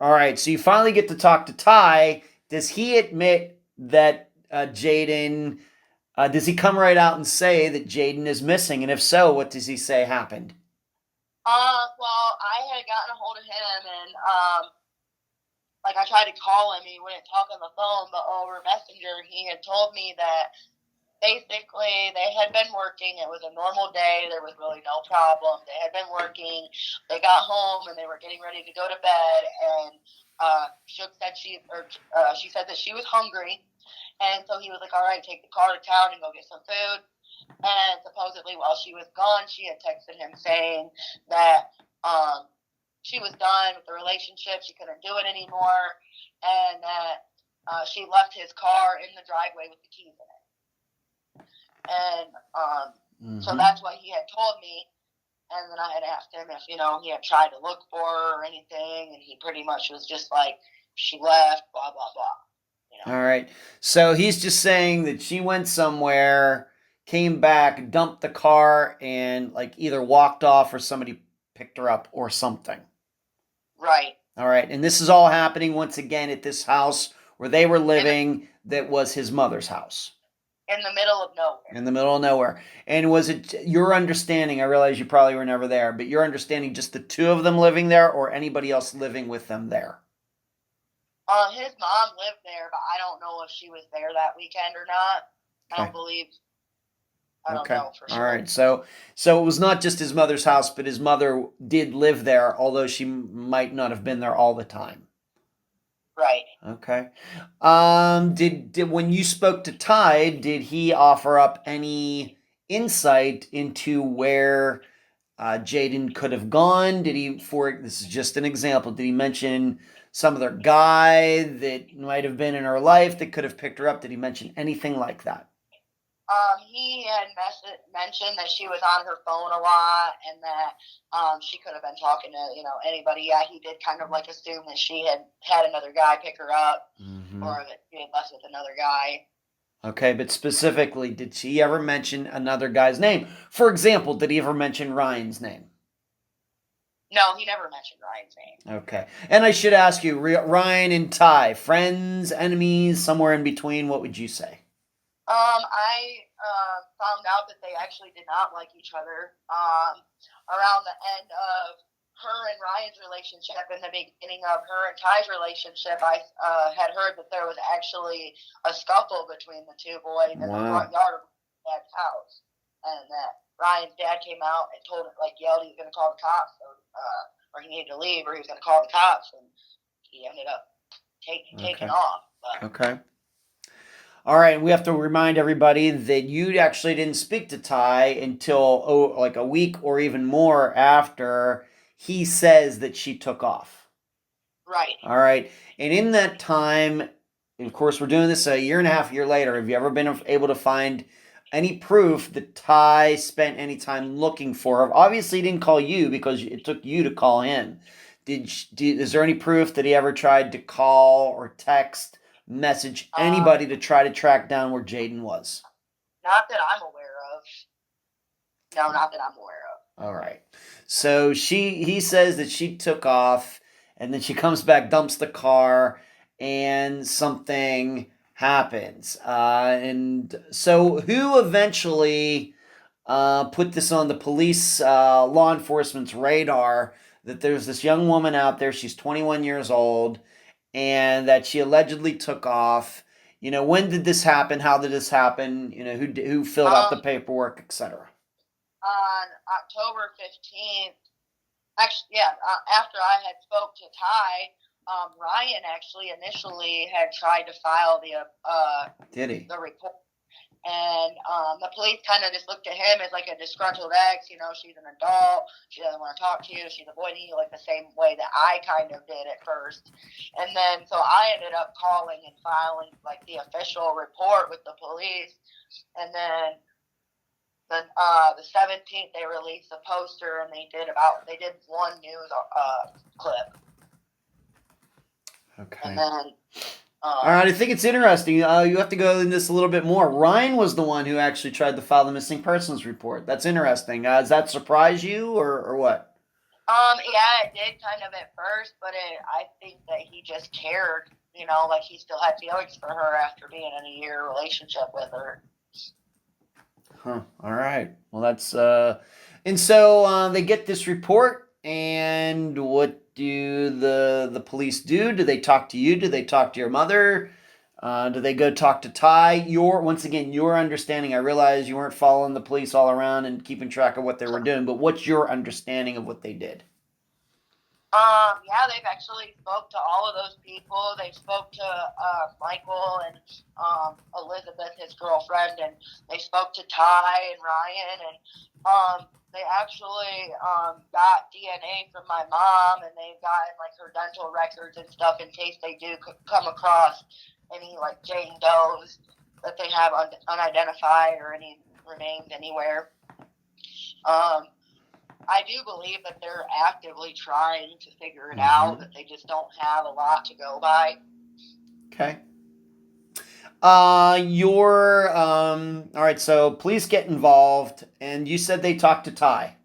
All right. So you finally get to talk to Ty. Does he admit that Jaden, does he come right out and say that Jaden is missing? And if so, what does he say happened? Well, I had gotten a hold of him, and I tried to call him. He wouldn't talk on the phone, but over Messenger, he had told me that basically they had been working. It was a normal day. There was really no problem. They had been working. They got home, and they were getting ready to go to bed, and Shook said she said that she was hungry, and so he was like, all right, take the car to town and go get some food. And supposedly while she was gone, she had texted him saying that she was done with the relationship. She couldn't do it anymore. And that she left his car in the driveway with the keys in it. And so that's what he had told me. And then I had asked him if, he had tried to look for her or anything. And he pretty much was just like, she left, blah, blah, blah. All right. So he's just saying that she went somewhere, came back, dumped the car, and either walked off or somebody picked her up or something. Right. All right. And this is all happening once again at this house where they were living that was his mother's house. In the middle of nowhere. In the middle of nowhere. And was it your understanding, I realize you probably were never there, but your understanding just the two of them living there or anybody else living with them there? His mom lived there, but I don't know if she was there that weekend or not. I don't believe. I don't know for sure. All right. So it was not just his mother's house, but his mother did live there, although she might not have been there all the time. Right. Okay. Did when you spoke to Ty, did he offer up any insight into where Jaden could have gone? This is just an example, did he mention some other guy that might have been in her life that could have picked her up? Did he mention anything like that? He had mentioned that she was on her phone a lot, and that she could have been talking to anybody. Yeah, he did kind of assume that she had another guy pick her up, or that she had left with another guy. Okay, but specifically, did she ever mention another guy's name? For example, did he ever mention Ryan's name? No, he never mentioned Ryan's name. Okay. And I should ask you, Ryan and Ty, friends, enemies, somewhere in between, what would you say? I found out that they actually did not like each other around the end of her and Ryan's relationship, in the beginning of her and Ty's relationship, I had heard that there was actually a scuffle between the two boys in the front yard of Dad's house, and that Ryan's dad came out and told him, like, yelled he was going to call the cops, or he needed to leave, or he was going to call the cops, and he ended up taking off. But. Okay. All right, we have to remind everybody that you actually didn't speak to Ty until like a week or even more after he says that she took off. Right. All right, and in that time, and of course, we're doing this a year and a half later. Have you ever been able to find any proof that Ty spent any time looking for her? Obviously, he didn't call you because it took you to call him. Is there any proof that he ever tried to call or text, message anybody to try to track down where Jaden was? Not that I'm aware of. No, not that I'm aware of. All right. So he says that she took off, and then she comes back, dumps the car, and something happens. And so who eventually put this on the police, law enforcement's radar, that there's this young woman out there, she's 21 years old, and that she allegedly took off? You know, when did this happen? How did this happen? You know, who filled out the paperwork, etc.? On October 15th, actually, yeah, after I had spoke to Ty, Ryan actually initially had tried to file the report. And the police kind of just looked at him as like a disgruntled ex. You know, she's an adult. She doesn't want to talk to you. She's avoiding you, like the same way that I kind of did at first. And then so I ended up calling and filing like the official report with the police. And then the 17th they released a poster, and they did one news clip. Okay. And then. All right, I think it's interesting. You have to go into this a little bit more. Ryan was the one who actually tried to file the missing persons report. That's interesting. Does that surprise you, or what? Yeah, it did kind of at first, but I think that he just cared. You know, like he still had feelings for her after being in a year relationship with her. Huh. All right. Well, that's and so they get this report, and what do the police do? Do they talk to you? Do they talk to your mother? Do they go talk to Ty? Once again, your understanding. I realize you weren't following the police all around and keeping track of what they were doing, but what's your understanding of what they did? Yeah, they've actually spoke to all of those people. They spoke to Michael and Elizabeth, his girlfriend, and they spoke to Ty and Ryan, and they actually got DNA from my mom, and they've gotten like her dental records and stuff in case they do come across any like Jane Does that they have unidentified or any remains anywhere. I do believe that they're actively trying to figure it out, that they just don't have a lot to go by. Okay. All right, so police get involved, and you said they talked to Ty.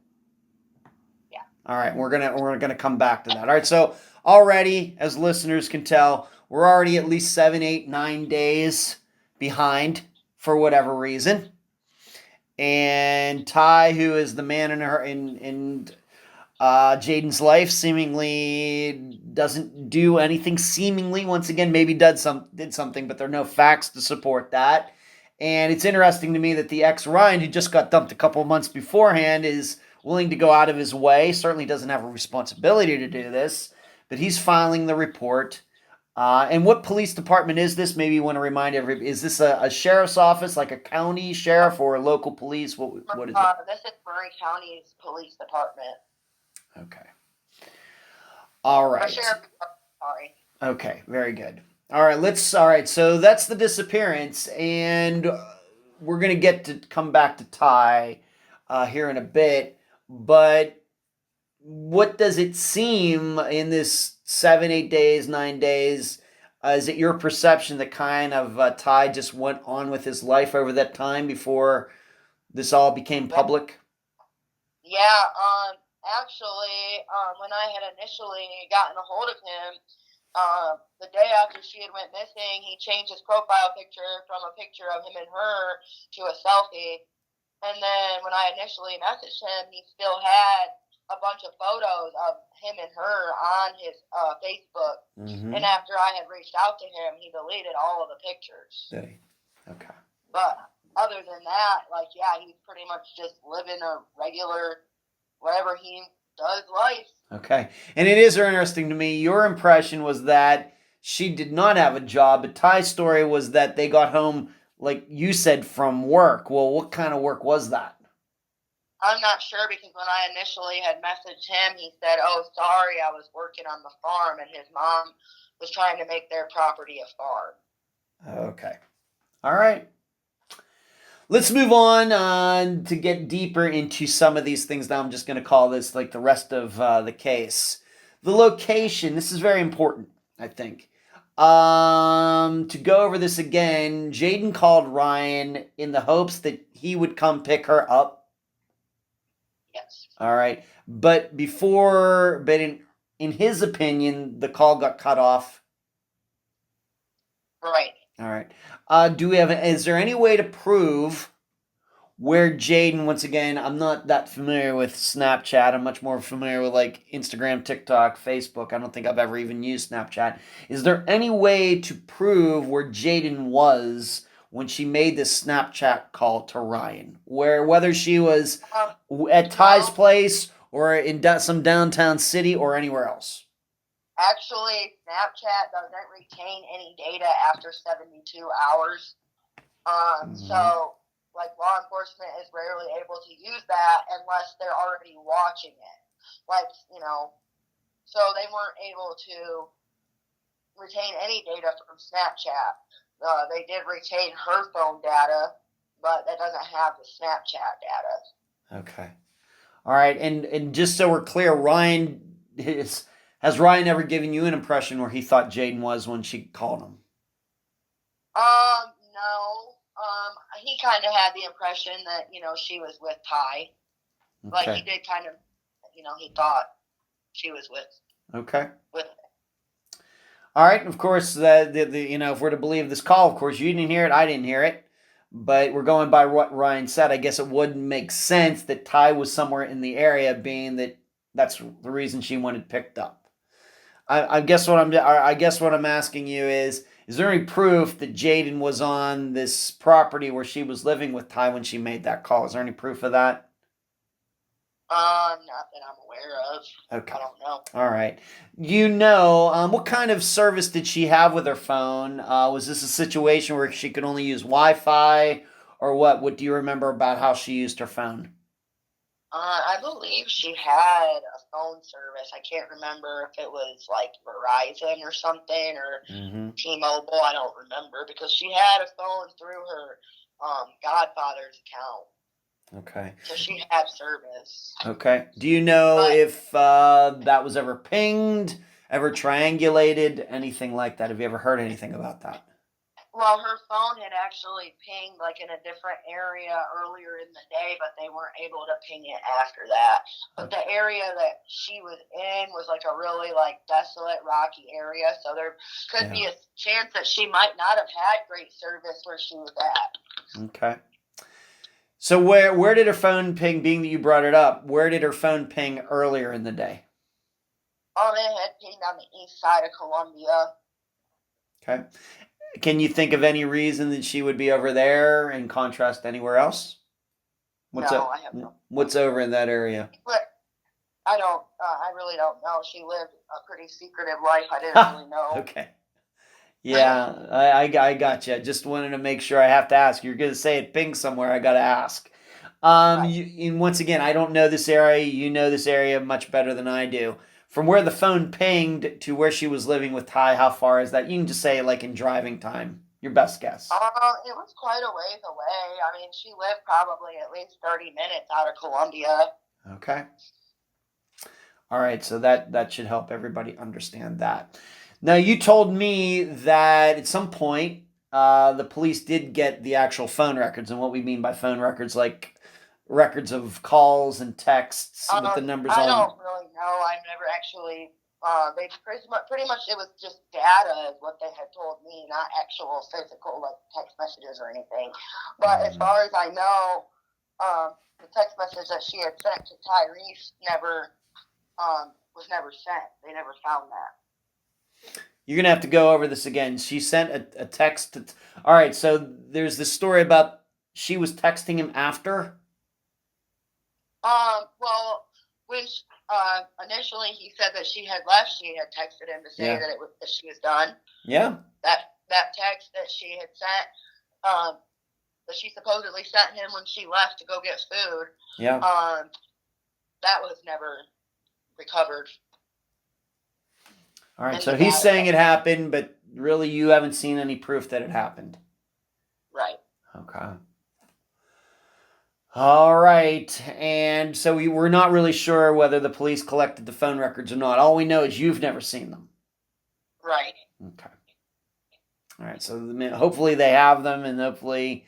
Yeah. All right, we're gonna come back to that. All right, so already, as listeners can tell, we're already at least 7, 8, 9 days behind for whatever reason. And Ty, who is the man in Jaden's life, seemingly doesn't do anything. Seemingly, once again, maybe did something, but there are no facts to support that. And it's interesting to me that the ex Ryan, who just got dumped a couple of months beforehand, is willing to go out of his way. Certainly doesn't have a responsibility to do this, but he's filing the report. And what police department is this? Maybe you want to remind everybody. Is this a sheriff's office, like a county sheriff, or a local police? What is it? This is Maury County's police department. Okay. All right. Sorry. Okay, very good. All right, so that's the disappearance, and we're going to come back to Ty here in a bit, but what does it seem in this 7, 8 days, 9 days? Is it your perception that kind of Ty just went on with his life over that time before this all became public? Yeah, actually, when I had initially gotten a hold of him, the day after she had went missing, he changed his profile picture from a picture of him and her to a selfie. And then when I initially messaged him, he still had a bunch of photos of him and her on his Facebook. Mm-hmm. And after I had reached out to him, he deleted all of the pictures. Did he? Okay. But other than that, like, yeah, he's pretty much just living a regular, whatever he does life. Okay. And it is interesting to me, your impression was that she did not have a job, but Ty's story was that they got home, like you said, from work. Well, what kind of work was that? I'm not sure, because when I initially had messaged him, he said, "Oh, sorry, I was working on the farm," and his mom was trying to make their property a farm. Okay. All right. Let's move on to get deeper into some of these things. Now I'm just going to call this like the rest of the case. The location, this is very important, I think. To go over this again, Jaden called Ryan in the hopes that he would come pick her up. Yes. All right. But in his opinion, the call got cut off. Right. All right. Is there any way to prove where Jaden, once again, I'm not that familiar with Snapchat. I'm much more familiar with like Instagram, TikTok, Facebook. I don't think I've ever even used Snapchat. Is there any way to prove where Jaden was when she made this Snapchat call to Ryan? Whether she was at Ty's place or in some downtown city or anywhere else? Actually, Snapchat doesn't retain any data after 72 hours. So, like, law enforcement is rarely able to use that unless they're already watching it. Like, so they weren't able to retain any data from Snapchat. They did retain her phone data, but that doesn't have the Snapchat data. Okay. All right. And just so we're clear, has Ryan ever given you an impression where he thought Jaden was when she called him? No. He kind of had the impression that, she was with Ty. Okay. Like, he did kind of, he thought she was with. Okay. With. All right. Of course, if we're to believe this call, of course, you didn't hear it, I didn't hear it. But we're going by what Ryan said. I guess it would make sense that Ty was somewhere in the area, being that that's the reason she wanted picked up. I guess what I'm asking you is there any proof that Jaden was on this property where she was living with Ty when she made that call? Is there any proof of that? Not that I'm aware of. Okay. I don't know. All right. What kind of service did she have with her phone? Was this a situation where she could only use Wi-Fi, or what? What do you remember about how she used her phone? I believe she had a phone service. I can't remember if it was like Verizon or something, or T-Mobile. I don't remember, because she had a phone through her godfather's account. Okay. So she had service. Okay. Do you know if that was ever pinged, ever triangulated, anything like that? Have you ever heard anything about that? Well, her phone had actually pinged like in a different area earlier in the day, but they weren't able to ping it after that. But the area that she was in was like a really like desolate, rocky area, so there could be a chance that she might not have had great service where she was at. Okay. So where did her phone ping, being that you brought it up, where did her phone ping earlier in the day? It had pinged on the east side of Columbia. Okay. Can you think of any reason that she would be over there in contrast to anywhere else? I have no. What's over in that area? But I really don't know. She lived a pretty secretive life. I didn't really know. Okay. Yeah, I got you. Just wanted to make sure. I have to ask. You're going to say it pinged somewhere. I got to ask. And once again, I don't know this area. You know this area much better than I do. From where the phone pinged to where she was living with Ty, how far is that? You can just say like in driving time. Your best guess. It was quite a ways away. I mean, she lived probably at least 30 minutes out of Columbia. Okay. All right, so that should help everybody understand that. Now, you told me that at some point the police did get the actual phone records, and what we mean by phone records, like records of calls and texts with the numbers on. I don't really know. I've never actually. They pretty much it was just data is what they had told me, not actual physical like text messages or anything. But as far as I know, the text message that she had sent to Tyrese never was never sent. They never found that. You're going to have to go over this again. She sent a text. All right, so there's this story about she was texting him after? Well, when initially he said that she had left, she had texted him to say that she was done. Yeah. That text that she had sent, that she supposedly sent him when she left to go get food. Yeah. That was never recovered. All right, so he's saying it happened, but really you haven't seen any proof that it happened. Right. Okay. All right, and so we're not really sure whether the police collected the phone records or not. All we know is you've never seen them. Right. Okay. All right, so hopefully they have them, and hopefully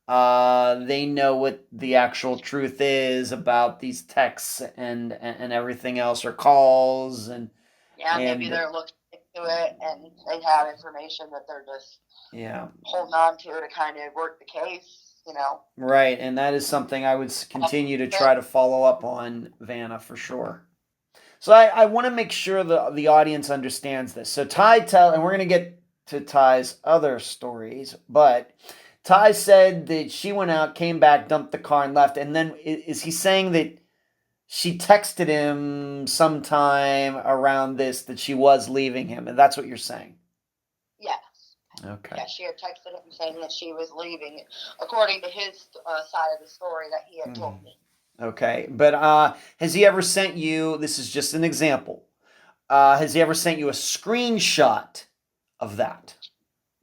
they know what the actual truth is about these texts and everything else, or calls, and maybe they're looking into it and they have information that they're just holding on to kind of work the case. Right, and that is something I would continue to try to follow up on, Vanna, for sure. So I want to make sure the audience understands this. So Ty and we're going to get to Ty's other stories, but Ty said that she went out, came back, dumped the car, and left. And then is he saying that she texted him sometime around this that she was leaving him, and that's what you're saying? Yes. Okay. Yeah, she had texted him saying that she was leaving, according to his side of the story that he had told me. Okay, but has he ever sent you, this is just an example, has he ever sent you a screenshot of that?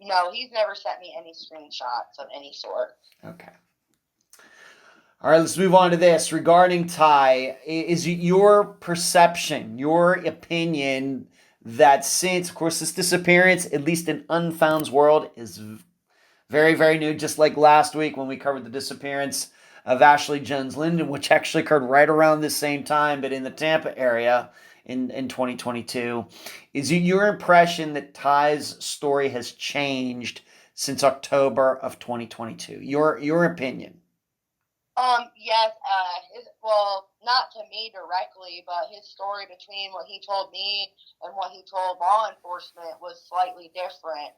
No, he's never sent me any screenshots of any sort. Okay. All right, let's move on to this. Regarding Ty, is it your perception, your opinion, that since, of course, this disappearance, at least in Unfound's world, is very, very new, just like last week when we covered the disappearance of Ashley Jones Linden, which actually occurred right around the same time, but in the Tampa area in 2022. Is it your impression that Ty's story has changed since October of 2022? Your opinion? Yes, well, not to me directly, but his story between what he told me and what he told law enforcement was slightly different.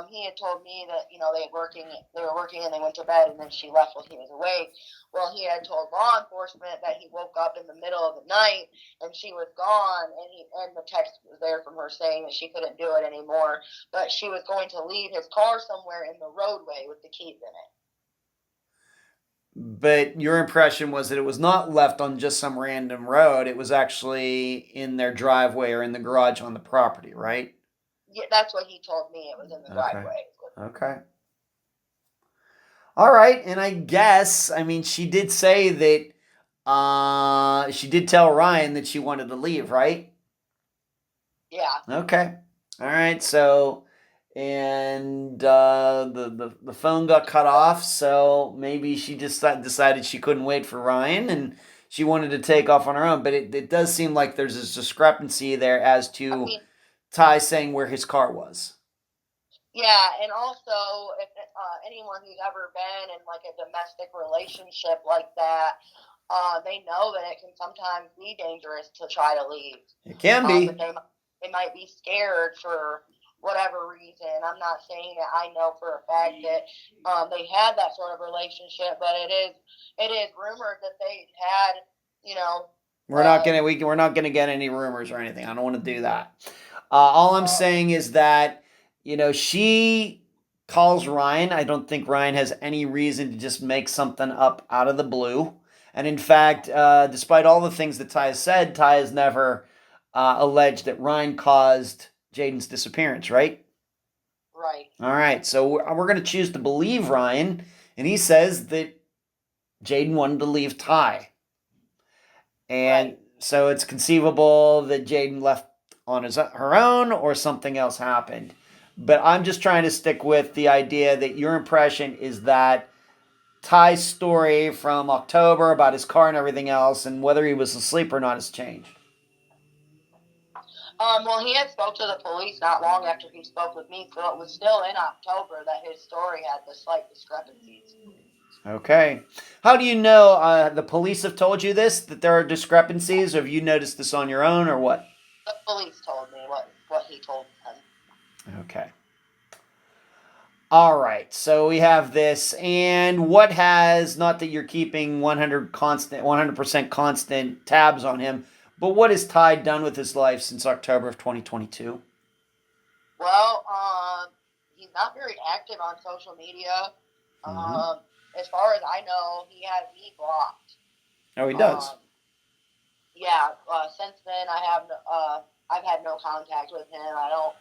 He had told me that, they were working and they went to bed and then she left while he was awake. Well, he had told law enforcement that he woke up in the middle of the night and she was gone, and the text was there from her saying that she couldn't do it anymore, but she was going to leave his car somewhere in the roadway with the keys in it. But your impression was that it was not left on just some random road. It was actually in their driveway or in the garage on the property, right? Yeah, that's what he told me. It was in the driveway. Okay. All right, and I guess, she did say that she did tell Ryan that she wanted to leave, right? Yeah. Okay. All right, so... And the phone got cut off, so maybe she just decided she couldn't wait for Ryan and she wanted to take off on her own. But it does seem like there's this discrepancy there as to Ty saying where his car was. Yeah, and also if anyone who's ever been in like a domestic relationship like that, they know that it can sometimes be dangerous to try to leave. It can be. But they might be scared for whatever reason. I'm not saying that I know for a fact that they had that sort of relationship, but it is rumored that they had, We're not gonna get any rumors or anything. I don't want to do that. All I'm saying is that, she calls Ryan. I don't think Ryan has any reason to just make something up out of the blue. And in fact, despite all the things that Ty has said, Ty has never alleged that Ryan caused Jaden's disappearance, right? Right. All right, so we're going to choose to believe Ryan, and he says that Jaden wanted to leave Ty. And so it's conceivable that Jaden left on her own or something else happened. But I'm just trying to stick with the idea that your impression is that Ty's story from October about his car and everything else and whether he was asleep or not has changed. Well, he had spoke to the police not long after he spoke with me, so it was still in October that his story had the slight discrepancies. Okay. How do you know the police have told you this, that there are discrepancies, or have you noticed this on your own, or what? The police told me what he told them. Okay. All right. So we have this, and what has, not that you're keeping 100% constant tabs on him, but what has Ty done with his life since October of 2022? Well, he's not very active on social media. As far as I know, he has me blocked. Oh, he does. Yeah. Since then, I've had no contact with him. I don't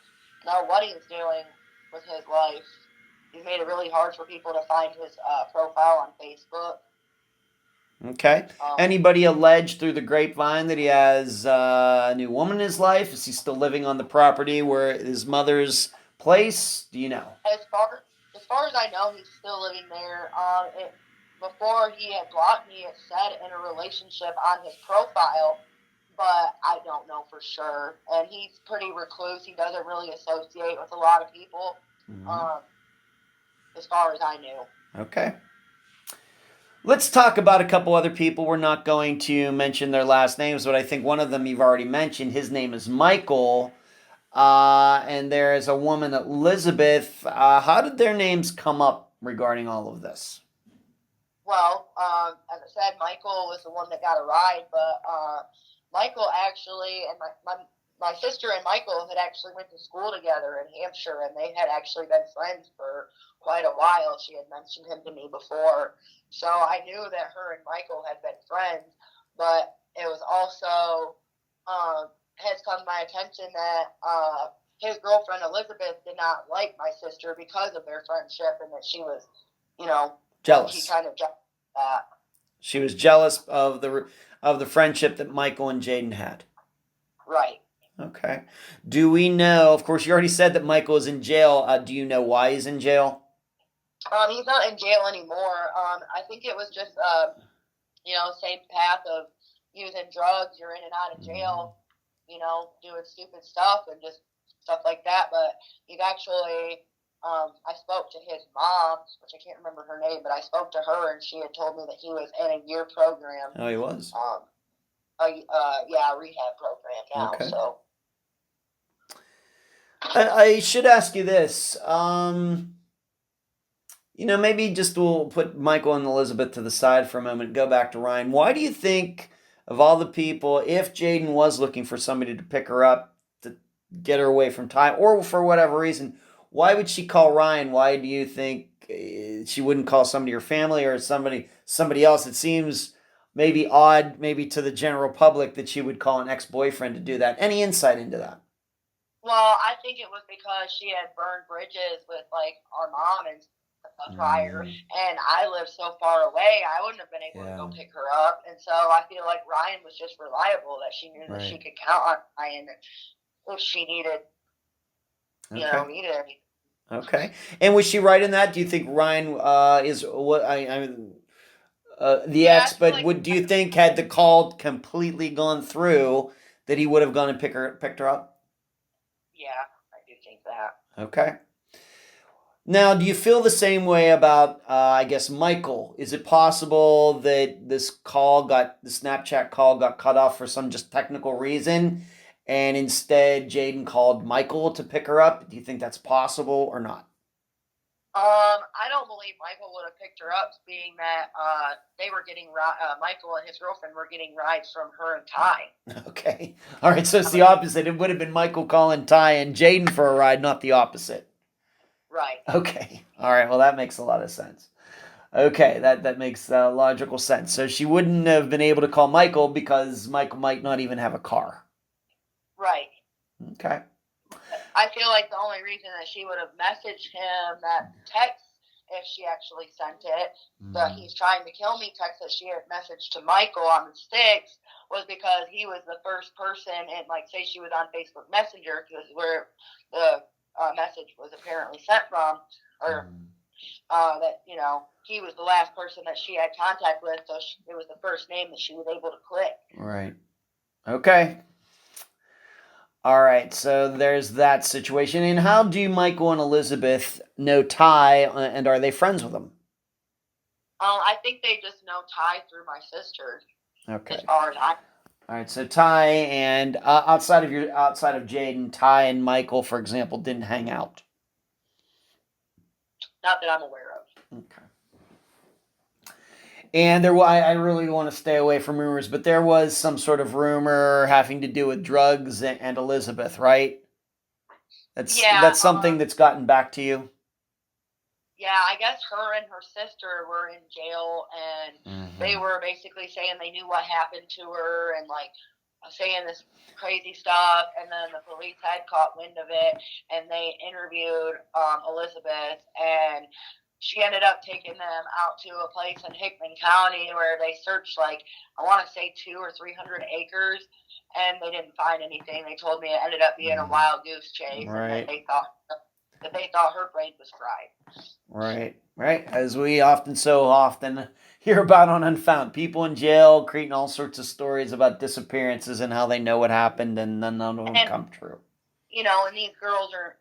know what he's doing with his life. He's made it really hard for people to find his profile on Facebook. Okay. Anybody alleged through the grapevine that he has a new woman in his life? Is he still living on the property where his mother's place? Do you know? As far as I know, he's still living there. Before he had blocked me, it said in a relationship on his profile, but I don't know for sure. And he's pretty recluse. He doesn't really associate with a lot of people, as far as I knew. Okay. Let's talk about a couple other people. We're not going to mention their last names, but I think one of them you've already mentioned. His name is Michael. And there is a woman, Elizabeth. How did their names come up regarding all of this? Well, as I said, Michael was the one that got a ride, but Michael actually, and my sister and Michael had actually went to school together in Hampshire, and they had actually been friends for quite a while. She had mentioned him to me before. So I knew that her and Michael had been friends, but it was also has come to my attention that his girlfriend Elizabeth did not like my sister because of their friendship, and that she was, jealous. She kind of jealous of that. She was jealous of the friendship that Michael and Jaden had. Right. Okay. Do we know? Of course, you already said that Michael is in jail. Do you know why he's in jail? He's not in jail anymore. I think it was just, same path of using drugs. You're in and out of jail, doing stupid stuff and just stuff like that. But he's actually, I spoke to his mom, which I can't remember her name, but I spoke to her and she had told me that he was in a year program. Oh, he was? Rehab program now. Okay. So. I should ask you this. Maybe just we'll put Michael and Elizabeth to the side for a moment, go back to Ryan. Why do you think, of all the people, if Jaden was looking for somebody to pick her up, to get her away from Ty, or for whatever reason, why would she call Ryan? Why do you think she wouldn't call somebody, her family, or somebody else? It seems maybe odd, maybe to the general public, that she would call an ex-boyfriend to do that. Any insight into that? Well, I think it was because she had burned bridges with, our mom and prior, and I lived so far away, I wouldn't have been able to go pick her up. And so I feel like Ryan was just reliable, that she knew that she could count on Ryan if she needed, needed anything. Okay. And was she right in that? Do you think Ryan is what the ex? But do you think, had the call completely gone through, that he would have gone and picked her up? Yeah, I do think that. Okay. Now, do you feel the same way about, Michael? Is it possible that the Snapchat call got cut off for some just technical reason, and instead Jaden called Michael to pick her up? Do you think that's possible or not? I don't believe Michael would have picked her up, being that they were getting Michael and his girlfriend were getting rides from her and Ty. Okay. All right, so it's the opposite. It would have been Michael calling Ty and Jaden for a ride, not the opposite. Right. Okay. All right. Well, that makes a lot of sense. Okay, that makes logical sense. So she wouldn't have been able to call Michael because Michael might not even have a car. Right. Okay. I feel like the only reason that she would have messaged him that text, if she actually sent it, the "he's trying to kill me" text that she had messaged to Michael on the 6th, was because he was the first person, and say she was on Facebook Messenger, because where the message was apparently sent from, or that he was the last person that she had contact with, so it was the first name that she was able to click. Right. Okay. All right, so there's that situation. And how do Michael and Elizabeth know Ty, and are they friends with him? I think they just know Ty through my sister. Okay. As far as I. All right. So Ty and outside of Jaden, Ty and Michael, for example, didn't hang out. Not that I'm aware of. Okay. And I really want to stay away from rumors, but there was some sort of rumor having to do with drugs and Elizabeth, right? That's something that's gotten back to you. Yeah, I guess her and her sister were in jail, and they were basically saying they knew what happened to her, and like saying this crazy stuff. And then the police had caught wind of it, and they interviewed Elizabeth, and she ended up taking them out to a place in Hickman County where they searched, like, I want to say 200 or 300 acres, and they didn't find anything. They told me it ended up being a wild goose chase, right. And that they thought her brain was fried. Right. As we so often hear about on Unfound, people in jail creating all sorts of stories about disappearances and how they know what happened, and none of them come true. You know, and these girls are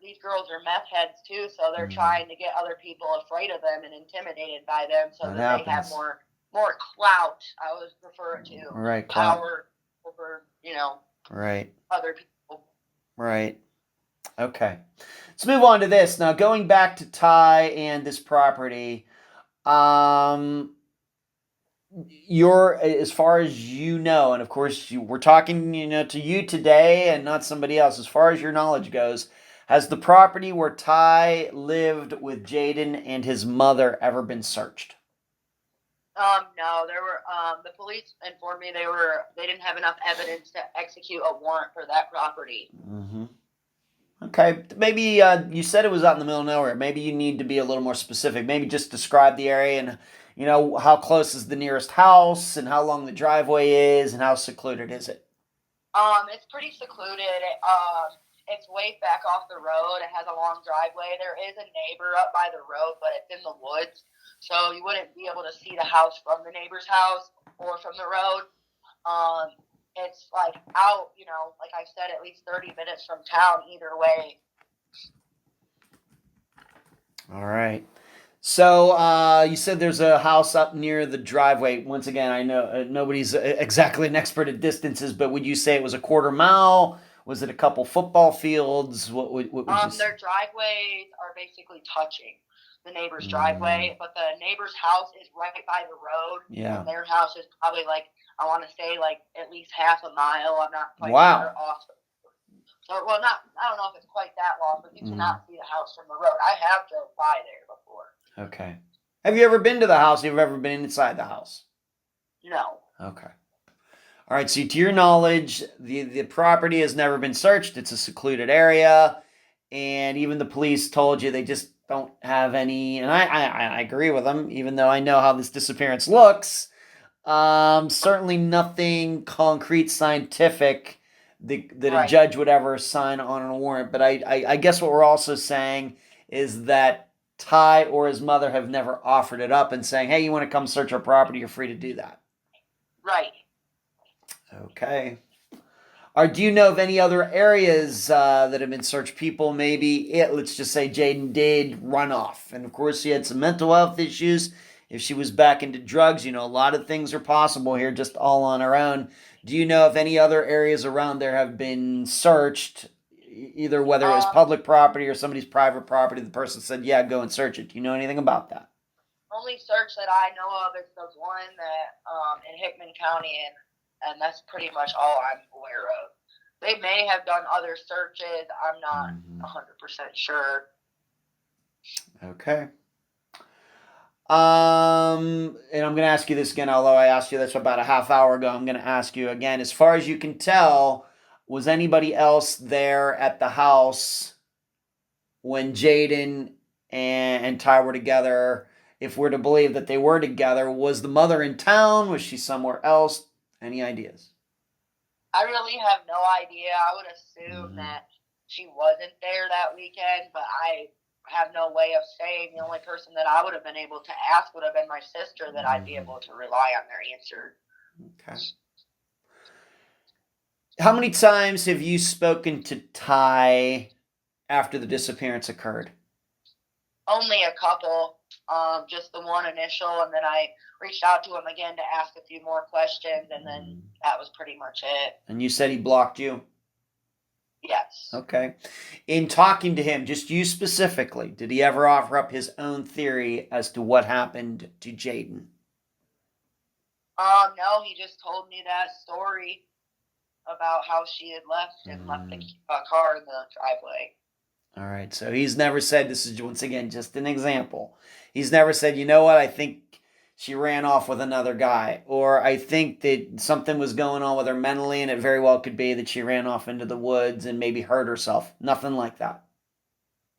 meth heads too, so they're trying to get other people afraid of them and intimidated by them, so that they have more clout. I always refer it to power over other people. Right. Okay. Let's move on to this now. Going back to Ty and this property, you're, as far as you know, and of course we're talking, to you today and not somebody else. As far as your knowledge goes, has the property where Ty lived with Jaden and his mother ever been searched? No, there were. The police informed me they didn't have enough evidence to execute a warrant for that property. Mm-hmm. Okay, maybe you said it was out in the middle of nowhere. Maybe you need to be a little more specific. Maybe just describe the area and, how close is the nearest house and how long the driveway is and how secluded is it? It's pretty secluded. It's way back off the road. It has a long driveway. There is a neighbor up by the road, but it's in the woods, so you wouldn't be able to see the house from the neighbor's house or from the road. It's like out, like I said, at least 30 minutes from town either way. All right. So you said there's a house up near the driveway. Once again, I know nobody's exactly an expert at distances, but would you say it was a quarter mile? Was it a couple football fields? What would you say? Their driveways are basically touching the neighbor's driveway, but the neighbor's house is right by the road. Yeah. And their house is probably I want to say at least half a mile. I'm not quite sure off. So, I don't know if it's quite that long, but you cannot see the house from the road. I have drove by there before. Okay. Have you ever been to the house? Have you ever been inside the house? No. Okay. All right, so to your knowledge, the property has never been searched. It's a secluded area, and even the police told you they just don't have any, and I agree with them, even though I know how this disappearance looks. Certainly nothing concrete, scientific that a judge would ever sign on a warrant. But I guess what we're also saying is that Ty or his mother have never offered it up and saying, hey, you want to come search our property, you're free to do that. Right. Okay. Or do you know of any other areas that have been searched? People, let's just say Jaden did run off. And of course, she had some mental health issues. If she was back into drugs, a lot of things are possible here just all on her own. Do you know if any other areas around there have been searched, either whether it was public property or somebody's private property? The person said, yeah, go and search it. Do you know anything about that? Only search that I know of is the one that in Hickman County, and that's pretty much all I'm aware of. They may have done other searches. I'm not 100% sure. Okay. And I'm going to ask you this again, although I asked you this about a half hour ago. I'm going to ask you again. As far as you can tell, was anybody else there at the house when Jaden and Ty were together? If we're to believe that they were together, was the mother in town? Was she somewhere else? Any ideas? I really have no idea. I would assume that she wasn't there that weekend, but I have no way of saying. The only person that I would have been able to ask would have been my sister, that I'd be able to rely on their answer. Okay. How many times have you spoken to Ty after the disappearance occurred? Only a couple. just the one initial, and then I reached out to him again to ask a few more questions, and then that was pretty much it. And you said he blocked you? Yes. Okay. In talking to him, just you specifically, did he ever offer up his own theory as to what happened to Jaden? No, he just told me that story about how she had left and left the car in the driveway. All right, so he's never said, this is once again just an example, he's never said, you know what, I think she ran off with another guy, or I think that something was going on with her mentally and it very well could be that she ran off into the woods and maybe hurt herself. Nothing like that.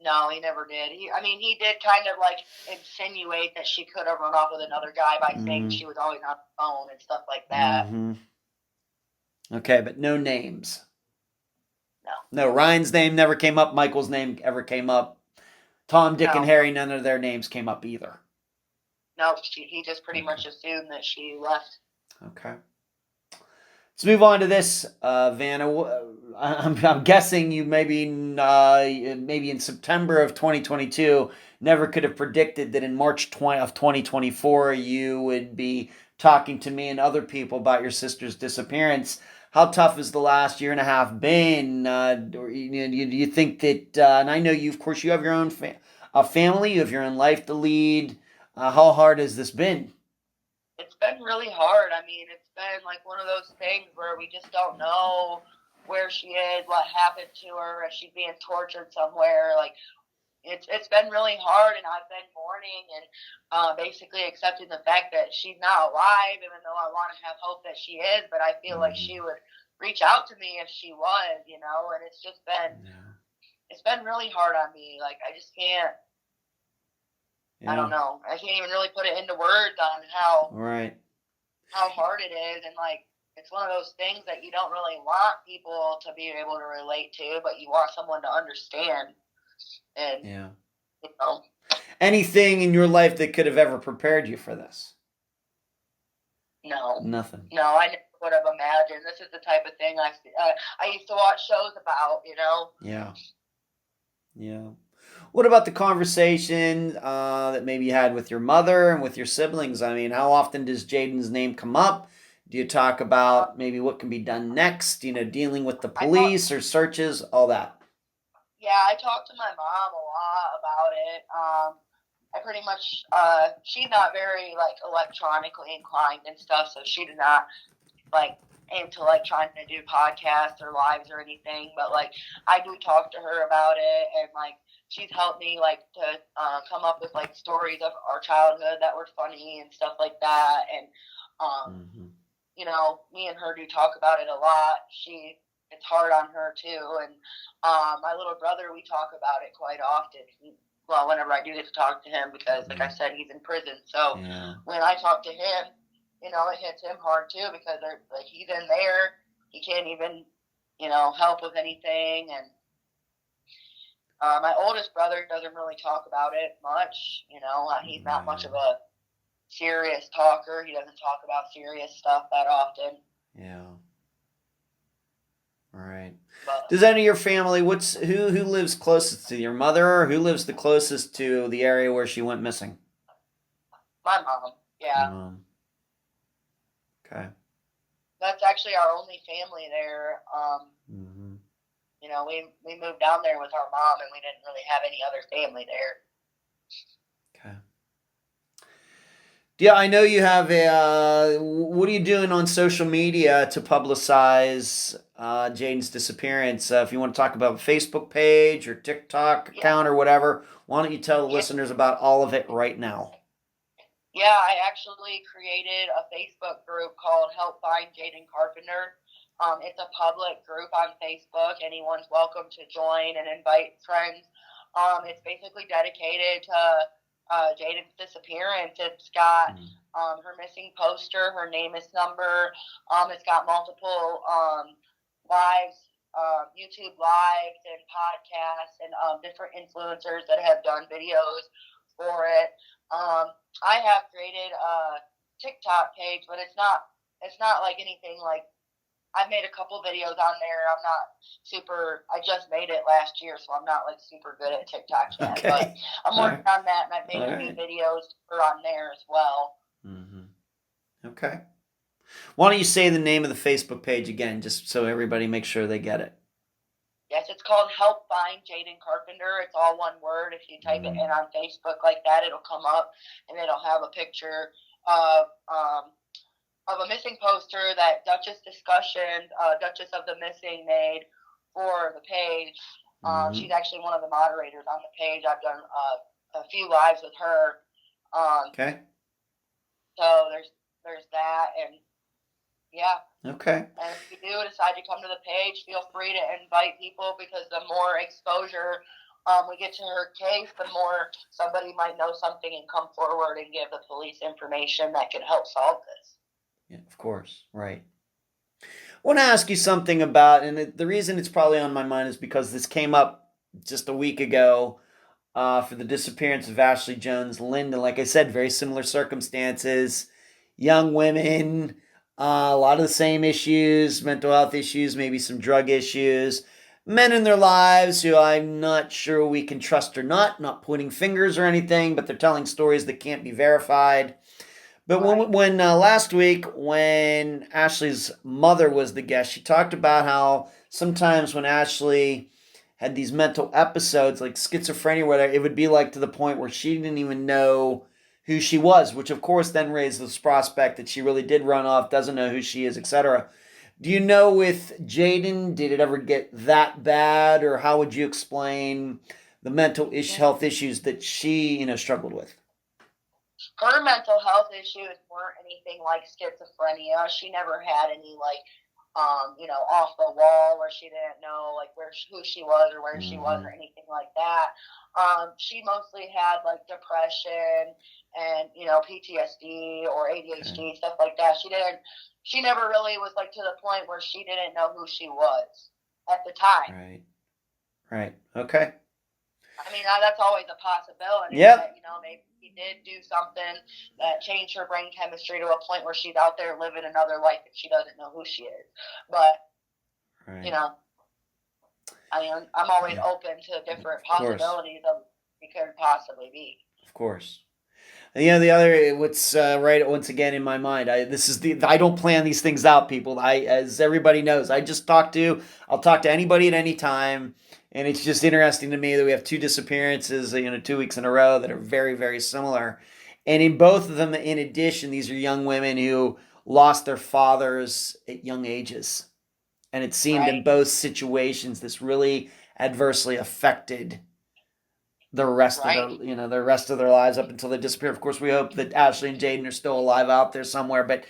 No, he never did. He did kind of like insinuate that she could have run off with another guy by saying she was always on the phone and stuff like that. Okay, but no names. No. No, Ryan's name never came up. Michael's name ever came up. Tom, Dick, and Harry, none of their names came up either. No, he just pretty much assumed that she left. Okay. Let's move on to this, Vanna. I'm guessing you maybe in September of 2022 never could have predicted that in March of 2024 you would be talking to me and other people about your sister's disappearance. How tough has the last year and a half been? Do you think that? And I know you, of course, you have your own family. You have your own life to lead. How hard has this been? It's been really hard. It's been like one of those things where we just don't know where she is, what happened to her, if she's being tortured somewhere. Like, it's been really hard, and I've been mourning and basically accepting the fact that she's not alive, even though I want to have hope that she is. But I feel like she would reach out to me if she was, and it's just been, it's been really hard on me. Like, I just can't. I don't know. I can't even really put it into words on how hard it is. And, like, it's one of those things that you don't really want people to be able to relate to, but you want someone to understand. And, Anything in your life that could have ever prepared you for this? No. Nothing. No, I never would have imagined. This is the type of thing I used to watch shows about, Yeah. What about the conversation that maybe you had with your mother and with your siblings? How often does Jaden's name come up? Do you talk about maybe what can be done next, dealing with the police or searches, all that? Yeah, I talked to my mom a lot about it. I pretty much, she's not very, like, electronically inclined and stuff, so she did not, like, aim to, like, trying to do podcasts or lives or anything, but, like, I do talk to her about it, and, like, she's helped me, like, to come up with, like, stories of our childhood that were funny and stuff like that, and, me and her do talk about it a lot. It's hard on her, too, and my little brother, we talk about it quite often. Whenever I do get to talk to him, because, like I said, he's in prison, so when I talk to him, it hits him hard, too, because like, he's in there, he can't even, help with anything, and my oldest brother doesn't really talk about it much, he's not much of a serious talker. He doesn't talk about serious stuff that often. Yeah. All right. Does any of your family, who lives closest to your mother, or who lives the closest to the area where she went missing? My mom, yeah. Your mom. Okay. That's actually our only family there. We moved down there with our mom, and we didn't really have any other family there. Okay. Yeah, I know you have what are you doing on social media to publicize Jaden's disappearance? If you want to talk about a Facebook page or TikTok account or whatever, why don't you tell the listeners about all of it right now? Yeah, I actually created a Facebook group called Help Find Jaden Carpenter. It's a public group on Facebook. Anyone's welcome to join and invite friends. It's basically dedicated to Jaden's disappearance. It's got her missing poster, her NAMUS number. It's got multiple lives, YouTube lives and podcasts, and different influencers that have done videos for it. I have created a TikTok page, but it's not like anything like I've made a couple videos on there. I'm not super. I just made it last year, so I'm not like super good at TikTok yet. Okay. But I'm working on that, and I've made a few videos for on there as well. Mm-hmm. Okay. Why don't you say the name of the Facebook page again, just so everybody makes sure they get it? Yes, it's called Help Find Jaden Carpenter. It's all one word. If you type it in on Facebook like that, it'll come up, and it'll have a picture of a missing poster that Duchess of the Missing, made for the page. She's actually one of the moderators on the page. I've done a few lives with her. Okay. So there's that, and yeah. Okay. And if you do decide to come to the page, feel free to invite people, because the more exposure we get to her case, the more somebody might know something and come forward and give the police information that can help solve this. Yeah, of course. Right. I want to ask you something about, and the reason it's probably on my mind is because this came up just a week ago for the disappearance of Ashley Jones Linden. Like I said, very similar circumstances, young women, a lot of the same issues, mental health issues, maybe some drug issues, men in their lives who I'm not sure we can trust or not pointing fingers or anything, but they're telling stories that can't be verified. But when last week, when Ashley's mother was the guest, she talked about how sometimes when Ashley had these mental episodes, like schizophrenia, where it would be like to the point where she didn't even know who she was, which of course then raised this prospect that she really did run off, doesn't know who she is, etc. Do you know with Jaden, did it ever get that bad, or how would you explain the mental health issues that she, struggled with? Her mental health issues weren't anything like schizophrenia. She never had any off the wall where she didn't know like who she was or where she was or anything like that. She mostly had like depression and PTSD or ADHD, stuff like that. She never really was like to the point where she didn't know who she was at the time. Right. Okay. I mean, that's always a possibility. Yep. That, maybe she did do something that changed her brain chemistry to a point where she's out there living another life and she doesn't know who she is. But, I'm always open to different possibilities of it could possibly be. Of course. And, the other, what's right once again in my mind, I don't plan these things out, people. As everybody knows, I'll talk to anybody at any time. And it's just interesting to me that we have two disappearances, 2 weeks in a row that are very, very similar. And in both of them, in addition, these are young women who lost their fathers at young ages. And it seemed in both situations, this really adversely affected the rest of the rest of their lives up until they disappear. Of course, we hope that Ashley and Jaden are still alive out there somewhere. But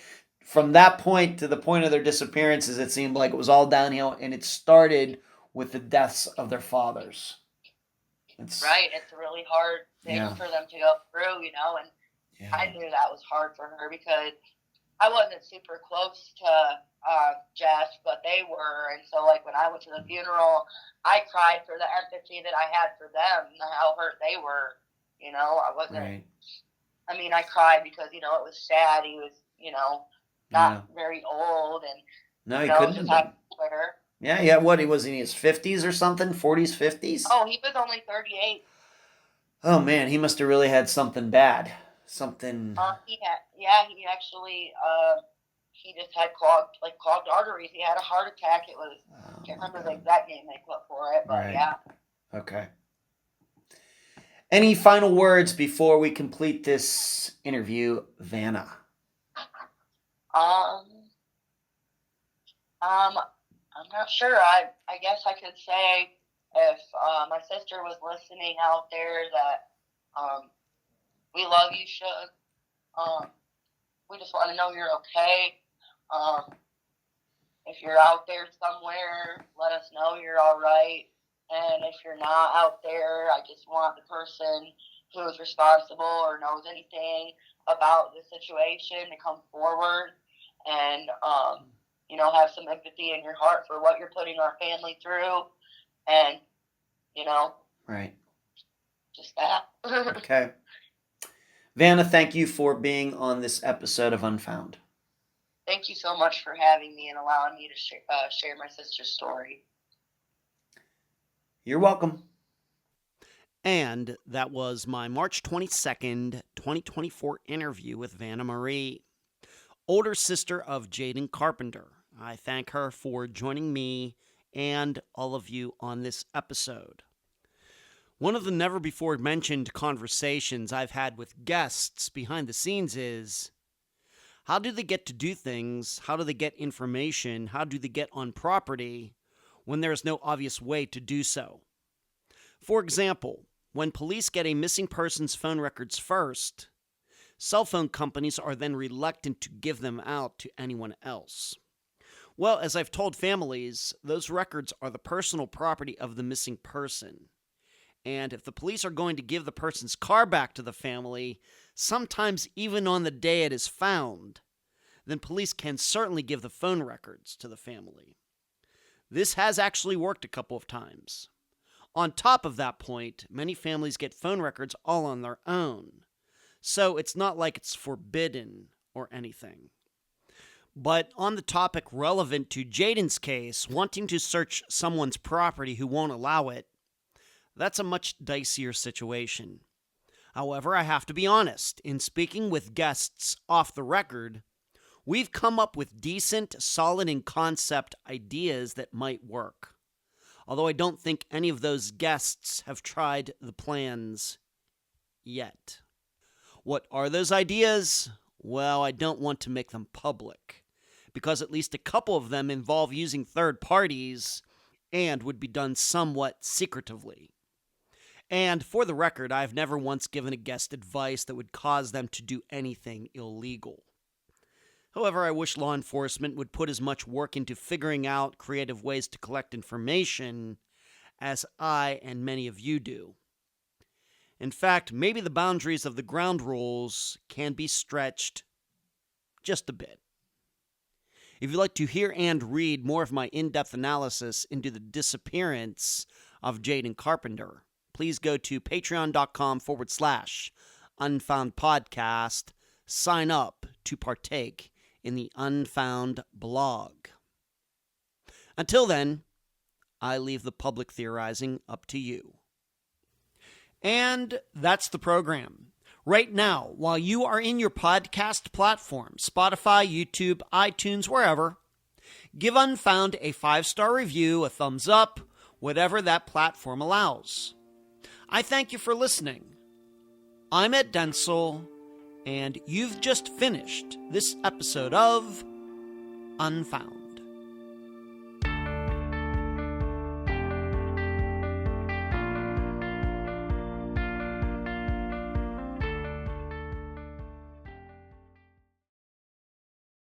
from that point to the point of their disappearances, it seemed like it was all downhill, and it started with the deaths of their fathers. It's a really hard thing for them to go through, and I knew that was hard for her because I wasn't super close to Jess, but they were, and so like when I went to the funeral, I cried for the empathy that I had for them, how hurt they were, I wasn't, I mean, I cried because, it was sad, he was, not very old, and, no, he couldn't have been. Yeah, what, he was in his 50s or something? 40s, 50s? Oh, he was only 38. Oh, man, he must have really had something bad. Something... he actually, he just had clogged arteries. He had a heart attack. It was, I can't remember the exact name they put for it, but yeah. Okay. Any final words before we complete this interview, Vanna? I'm not sure. I guess I could say if my sister was listening out there that we love you, Shug. We just want to know you're okay. If you're out there somewhere, let us know you're all right. And if you're not out there, I just want the person who is responsible or knows anything about the situation to come forward and have some empathy in your heart for what you're putting our family through, and just that. Okay. Vanna, thank you for being on this episode of Unfound. thank you so much for having me and allowing me to share my sister's story. You're welcome. And that was my March 22nd, 2024 interview with Vanna Marie, older sister of Jaden Carpenter. I thank her for joining me and all of you on this episode. One of the never-before-mentioned conversations I've had with guests behind the scenes is, how do they get to do things? How do they get information? How do they get on property when there is no obvious way to do so? For example, when police get a missing person's phone records first, cell phone companies are then reluctant to give them out to anyone else. Well, as I've told families, those records are the personal property of the missing person. And if the police are going to give the person's car back to the family, sometimes even on the day it is found, then police can certainly give the phone records to the family. This has actually worked a couple of times. On top of that point, many families get phone records all on their own, so it's not like it's forbidden or anything. But on the topic relevant to Jaden's case, wanting to search someone's property who won't allow it, that's a much dicier situation. However, I have to be honest, in speaking with guests off the record, we've come up with decent, solid in concept ideas that might work. Although I don't think any of those guests have tried the plans yet. What are those ideas? Well, I don't want to make them public, because at least a couple of them involve using third parties and would be done somewhat secretively. And for the record, I've never once given a guest advice that would cause them to do anything illegal. However, I wish law enforcement would put as much work into figuring out creative ways to collect information as I and many of you do. In fact, maybe the boundaries of the ground rules can be stretched just a bit. If you'd like to hear and read more of my in-depth analysis into the disappearance of Jaden Carpenter, please go to patreon.com/unfoundpodcast. Sign up to partake in the Unfound blog. Until then, I leave the public theorizing up to you. And that's the program. Right now, while you are in your podcast platform, Spotify, YouTube, iTunes, wherever, give Unfound a 5-star review, a thumbs up, whatever that platform allows. I thank you for listening. I'm Ed Densel, and you've just finished this episode of Unfound.